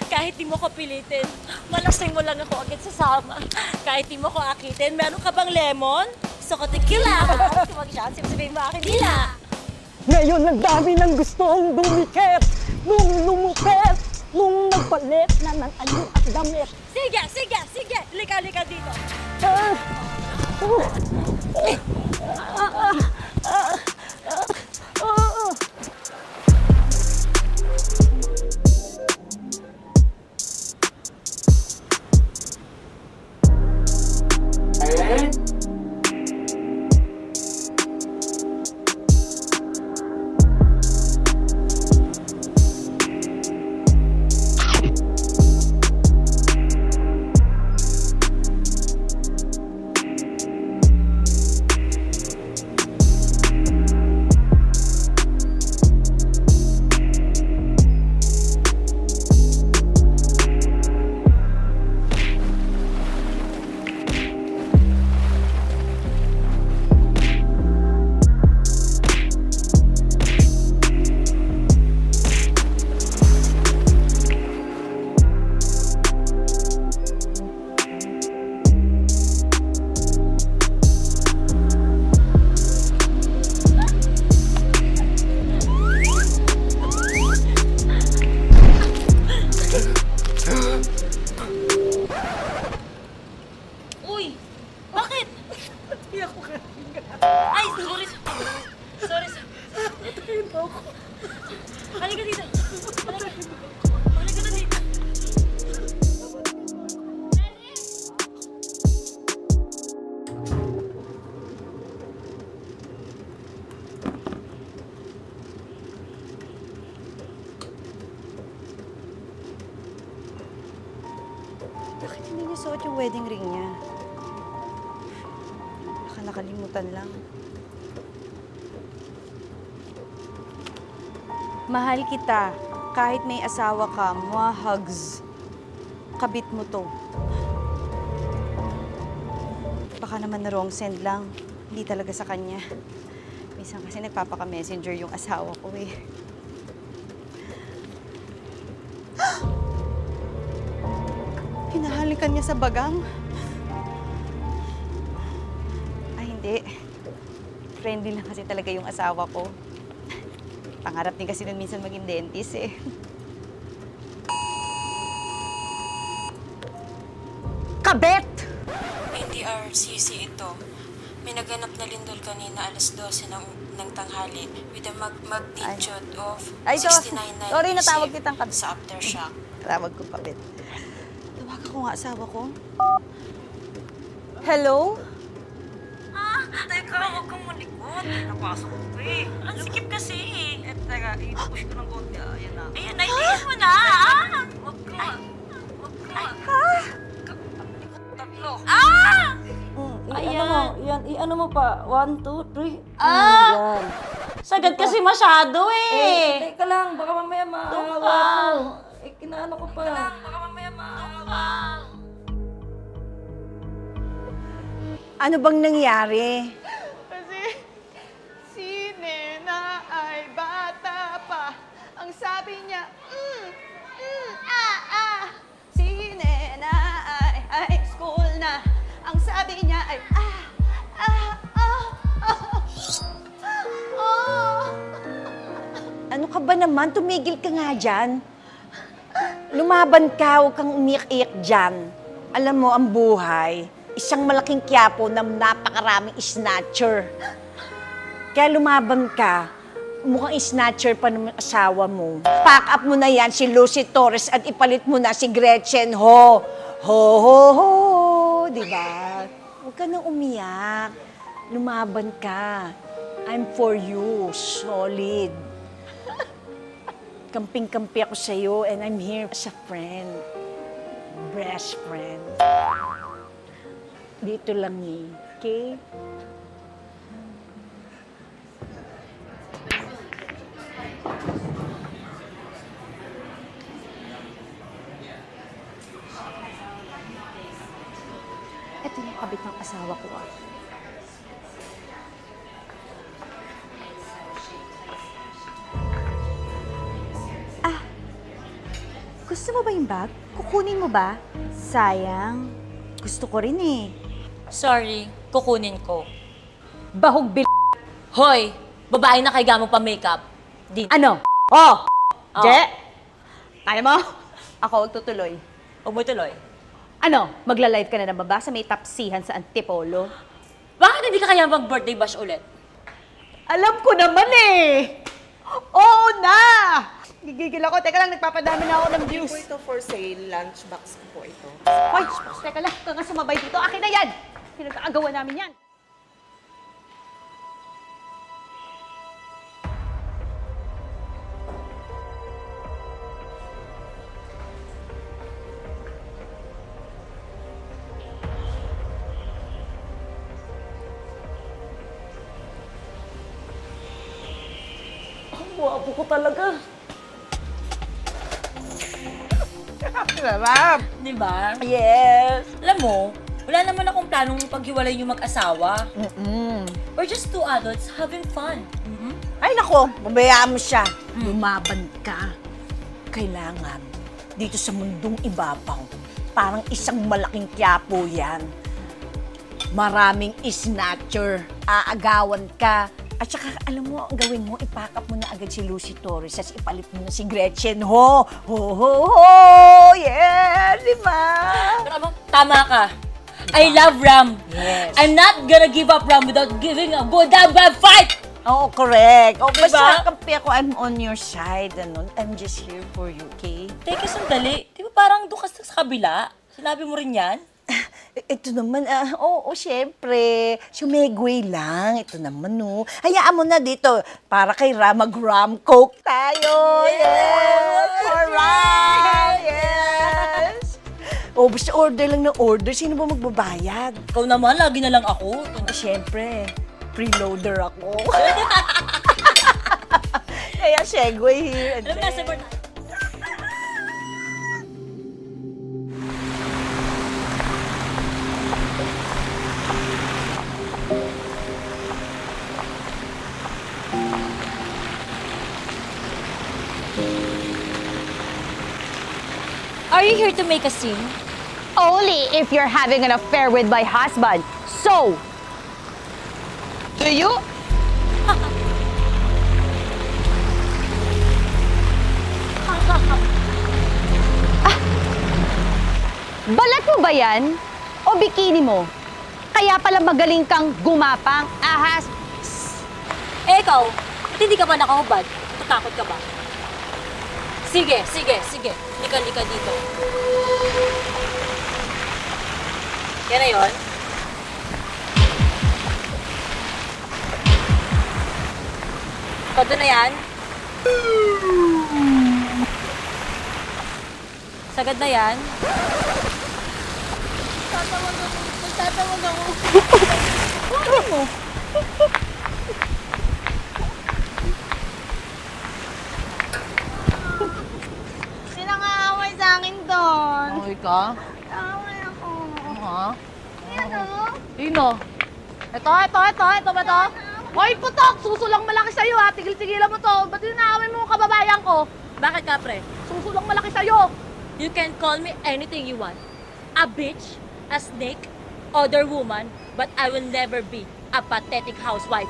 Kahit di mo ko pilitin. Malasing mo lang ako agad sa sama. Kahit di mo ko akitin. Meron ka bang lemon? Gusto ko tequila. Huwag siya. Sabihin mo akin, dila. Ngayon, ang dami ng gustong dumikit. Nung lumupit. Nung nagpalit na ng anyo at damit. Sige, sige, sige. Lika dito. yung wedding ring niya? Baka nakalimutan lang. Mahal kita. Kahit may asawa ka, mga hugs. Kabit mo to. Baka naman na wrong send lang. Hindi talaga sa kanya. Minsan kasi nagpapaka-messenger yung asawa ko eh. Hinahalikan niya sa bagang. Ay, hindi. Friendly lang kasi talaga yung asawa ko. Pangarap din kasi nun minsan maging dentist eh. Kabet! NDRCC ito. May naganap na lindol kanina alas 12 ng tanghali with a magnitude of 69.9 sorry, natawag kitang kabet. sa aftershock. Tawag ko kabet. Tawagan ko nga asawa ko. Hello? Teka, huwag kang malikot. Napasok ko eh. Ang sikip kasi eh. Teka, i-push ko ng konti. Ayan na. Ayan na, ilihan mo na. Huwag ka. Huwag ka. Tatlo. Ayan. I-ano mo pa. 1, 2, 3. Yan. Sagad kasi masyado eh. Teka lang, baka mamaya maawa ko. Kinaano ko pa. Teka lang, baka mamaya maawa. Ano bang nangyari? Kasi si Nena ay bata pa. Ang sabi niya, Si Nena ay high school na. Ang sabi niya ay, Ano ka ba naman? Tumigil ka nga dyan. Lumaban ka, huwag kang umiyak-iyak dyan. Alam mo, ang buhay, isang malaking Quiapo na napakaraming snatcher. Kaya lumaban ka, mukhang snatcher pa ng asawa mo. Pack up mo na yan si Lucy Torres at ipalit mo na si Gretchen Ho. Ho, ho, ho. Diba? Huwag ka nang umiyak. Lumaban ka. I'm for you. Solid. Kamping-kampi ako sa'yo and I'm here as a friend. Best friend. Dito lang eh. Okay? Ito yung kabit ng asawa ko ah. Gusto mo ba yung bag? Kukunin mo ba? Sayang. Gusto ko rin eh. Sorry, kukunin ko. Bahog Hoy! Babae na kaiga mo pa makeup. Dito. Ano? Oh! Je? Kaya mo? Ako magtutuloy. Huwag mo tuloy. Ano? Magla-live ka na naman ba sa may tapsihan sa Antipolo? Bakit hindi ka kaya mag-birthday bash ulit? Alam ko naman eh! Oo na! Gigigil ako. Teka lang, nagpapadami na ako ng views. po ito for sale. Lunchbox ko po ito. Hoy! Teka lang, kung nga sumabay dito, akin na yan! Pinag-aagawa namin yan. Ang guwapo ko talaga. Sarap! Diba? Yes! Alam mo, wala naman akong planong paghiwalay yung mag-asawa. We're just two adults having fun. Ay nako, babayaan mo siya. Lumaban ka. Kailangan, dito sa mundong ibabaw, parang isang malaking Quiapo yan. Maraming snatcher, aagawan ka. At saka, alam mo, ang gawin mo, ipack up mo na agad si Lucy Torres at ipalit mo na si Gretchen Ho. Ho, ho, ho! Yeah! Di ba? Pero tama ka. I love Ram. Yes. I'm not gonna give up Ram without giving a good damn bad fight! Oo, correct. O, Diba? basta kampi ako, I'm on your side. Ano? I'm just here for you, okay? Teka, sandali. Di ba parang doon ka sa kabila? Sinabi mo rin yan? Ito naman, oo, syempre. Sumegway lang. Ito naman, no. Hayaan mo na dito. Para kay Ram, mag-Ram Coke tayo. Yes! Alright! Yes! O, basta order lang ng order. Sino ba magbabayad? Ikaw naman, lagi na lang ako. Siyempre, preloader ako. Kaya segue here and Alam na, there. sabar na. Are you here to make a scene? Only if you're having an affair with my husband. So, do you? Balat mo ba yan? O bikini mo? Kaya pala magaling kang gumapang, ahas. Eh, ikaw, ba't hindi ka ba nakahubad? Tatakot ka ba? Sige. Lika dito. Yan na yun. Todo na yan. Sagad na yan. Tatawag ako. Bakit mo? Sino nga away sa akin doon? Okay ka? Away ako. Ha? Ano? Sino? Ito ba to? Hoy, putok! Susulang malaki sa'yo ha! Tigil-tigilan mo to! Ba't inaaway mo ang kababayan ko? Bakit ka, pre? Susulang malaki sa'yo! You can call me anything you want. A bitch, a snake, other woman, but I will never be a pathetic housewife.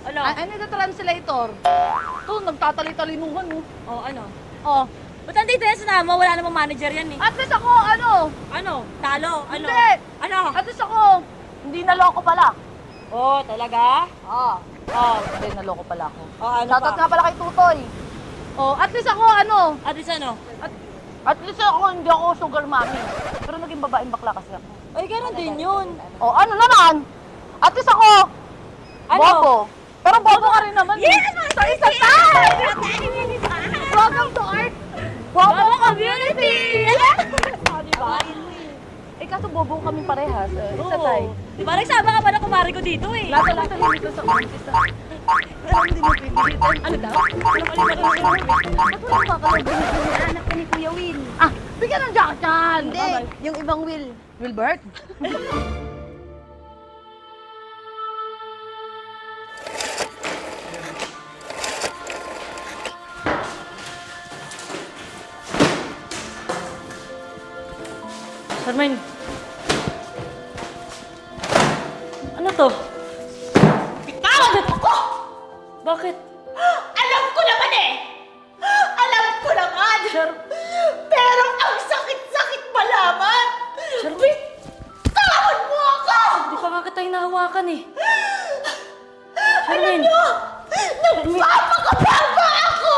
Ano? I need a translator. Ito, nagtatali-talinuhan mo. Oh, ano? Oh. Ba't nandito yan sa nama? Wala namang manager yan eh. At least ako, ano? Ano? Talo? Ano? Hindi! Ano? At least ako, hindi naloko pala. Oh, talaga? Hindi naloko pala ako. Oh, ano Shoutout pa? nga pala kay Tutoy. Oh, at least ako, ano? At least ano? At least ako, hindi ako sugar mommy. Pero naging babaeng bakla kasi ako. Ay, ganun din yun. Oh, ano naman? At least ako, Ano? bobo. Pero bobo ka rin naman. Yes! Sa isa tayo! Welcome to our bobo community! Diba? Eh, kaso bobo kami parehas. Isa Oo. tayo. Diba nagsama ka pa ng kumari ko dito eh? Lasa limit ko sa umpisa. Hindi mo pinilitan. Ano daw? Ba't walang kakalagin na anak ka ni Kuya Will? Ah, bigyan ng jacket yan! Hindi, yung ibang Will. Wilbert? Carmen. Ano to? Bitawan ako! Bakit? Alam ko naman eh! Alam ko naman! Pero ang sakit-sakit malaman! Bitawan mo ako! Hindi pa nga kita hinahawakan eh. Alam nyo, nagpapakababa ako!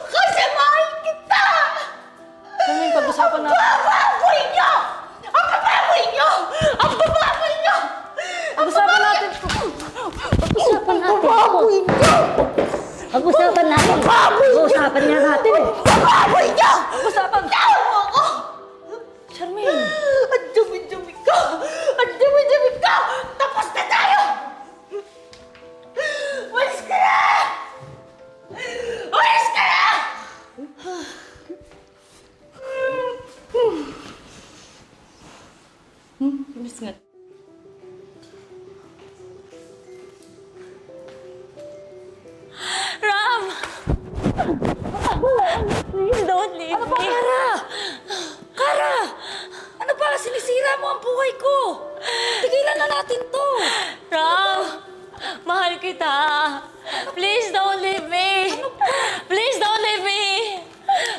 Kasi mahal kita! Carmen, pag-usapan natin. Bababoy nyo! Ang bababoy nyo! Ang bababoy nyo! Pag-usapan natin. Pag-usapan nyo! Pag-usapan natin. Pag-usapan nga natin eh. Bababoy nyo! Pag-usapan. Bitawan mo ako! Charmaine. Ang dumi-dumi ko! Ang dumi-dumi ko! Tapos na tayo! Walis ka na! Walis ka na! Bilis nga. Ram! Please don't leave me. Kara! Kara! Ano ba? Sinisira mo ang buhay ko. Tigilan na natin to. Ram! Mahal kita. Please don't leave me. Please don't leave me.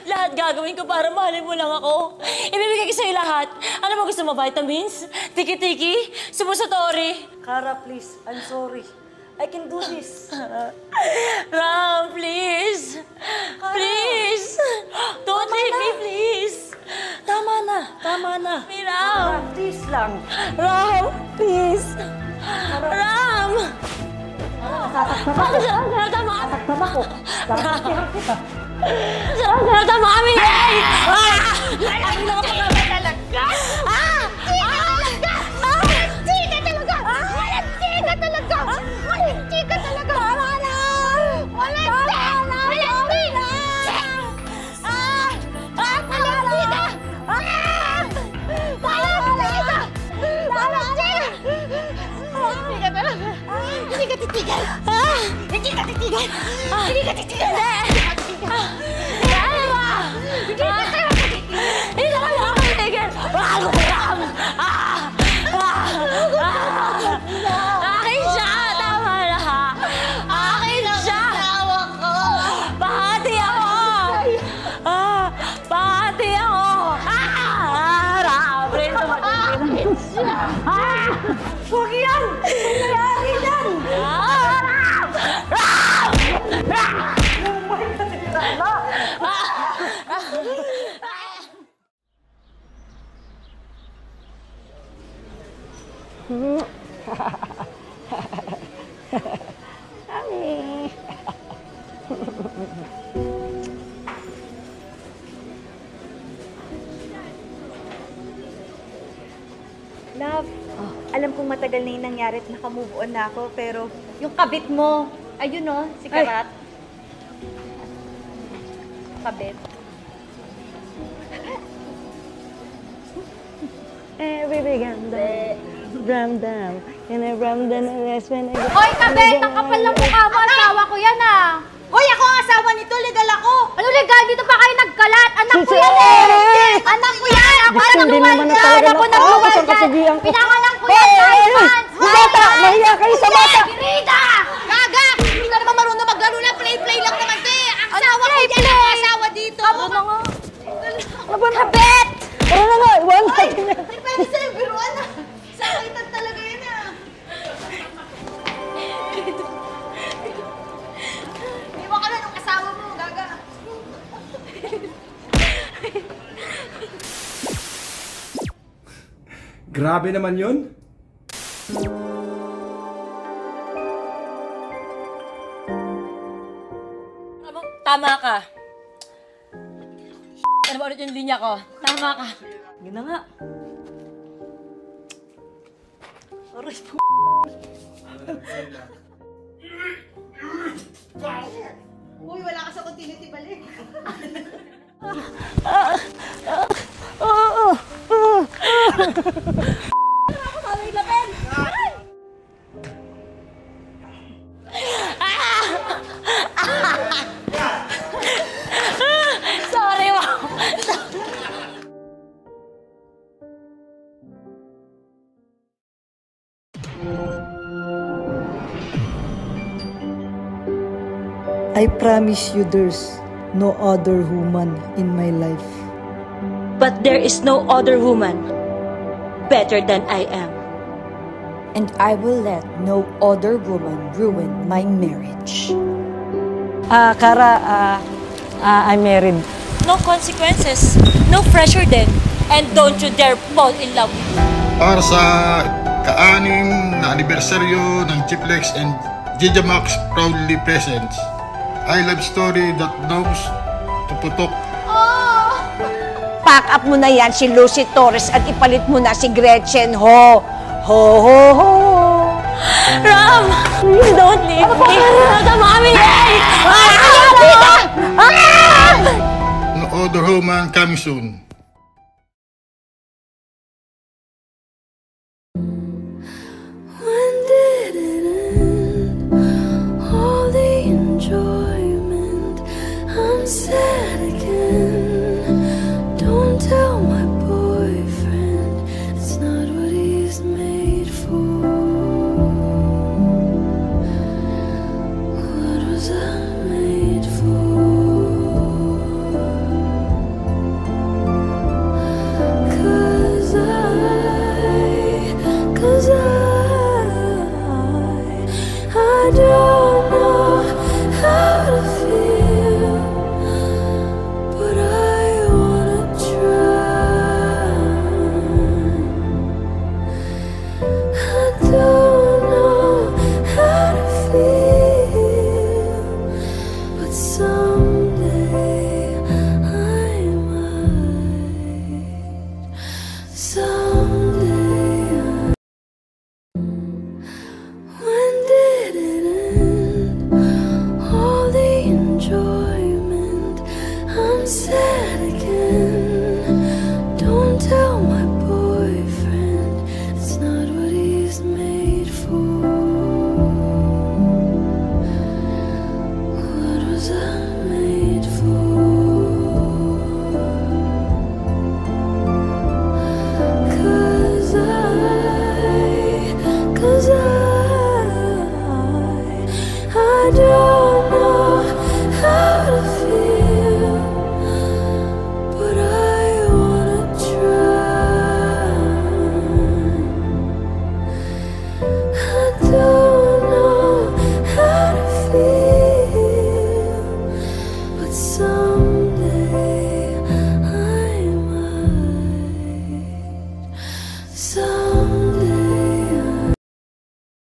Lahat gagawin ko para mahalin mo lang ako. Ibibigay ko sa'yo lahat. Ano mo gusto mo? Vitamins? Tiki-tiki? Sumusatori? Kara, please. I'm sorry. I can do this. Ram, please. Please. Don't leave me, please. Tama na. Ram. Please lang. Ram, please. Ram. Nasasaktan ako. Tama. Nasasaktan ako. Sasaktan kita. Sarap na mami! Ay, nakapagkaba talaga! Chika talaga! Chika talaga! Chika talaga! Tama na! Hindi ka titigil! Hindi ka titigil! Hindi ka titigil! Hindi ka titigil! Akin siya! Tama na! Akin siya! Pahati ako! Pahati ako! Rabre na akin siya! Huwag yan! Nangyayari yan! Love, alam kong matagal na yung nangyari at nakamove on na ako, pero yung kabit mo, ayun no, si Karat. Kabit. Baby, Ramdam. Yan ay Ramdam na lesbian. Hoy, kabit! Ang kapal ng mukha mo! Asawa ko yan ah! Hoy, ako ang asawa nito, legal ako! Ano legal? Dito pa kayo nagkalat! Anak ko yan eh! Anak ko yan! Ako ang nakuwal dyan! Ako nakuwal dyan! Pinangalan ko yan! 5 months! Bata! Mahiya kayo sa bata! Girida! Gaga! Hindi ka naman marunong maglaro na play-play lang naman to eh! Ang asawa ko yan! Ang asawa dito! Ano na nga? Kabit! Ano na nga? Iwan natin yan! Hindi pwede sa'yo biruan na! Sakaitan talaga yan ah! Iwan ka na ng asawa mo, Gaga! Grabe naman yun. Tama ka. Ano ba ulit yung linya ko? Tama ka. Yun na nga. Aray po. Uy, wala ka sa continuity balik. Sorry, wow. I promise you there's no other woman in my life. But there is no other woman better than I am. And I will let no other woman ruin my marriage. Kara, I'm married. No consequences, no pressure then, and don't you dare fall in love with me. Para sa ka-anim na anibersaryo ng Chiplex and Gigamax proudly presents I Love Story that knows to putok. Pack up mo na yan si Lucy Torres at ipalit mo na si Gretchen Ho. Ho, ho, ho. Ram! Don't leave me! Mami! No other woman coming soon.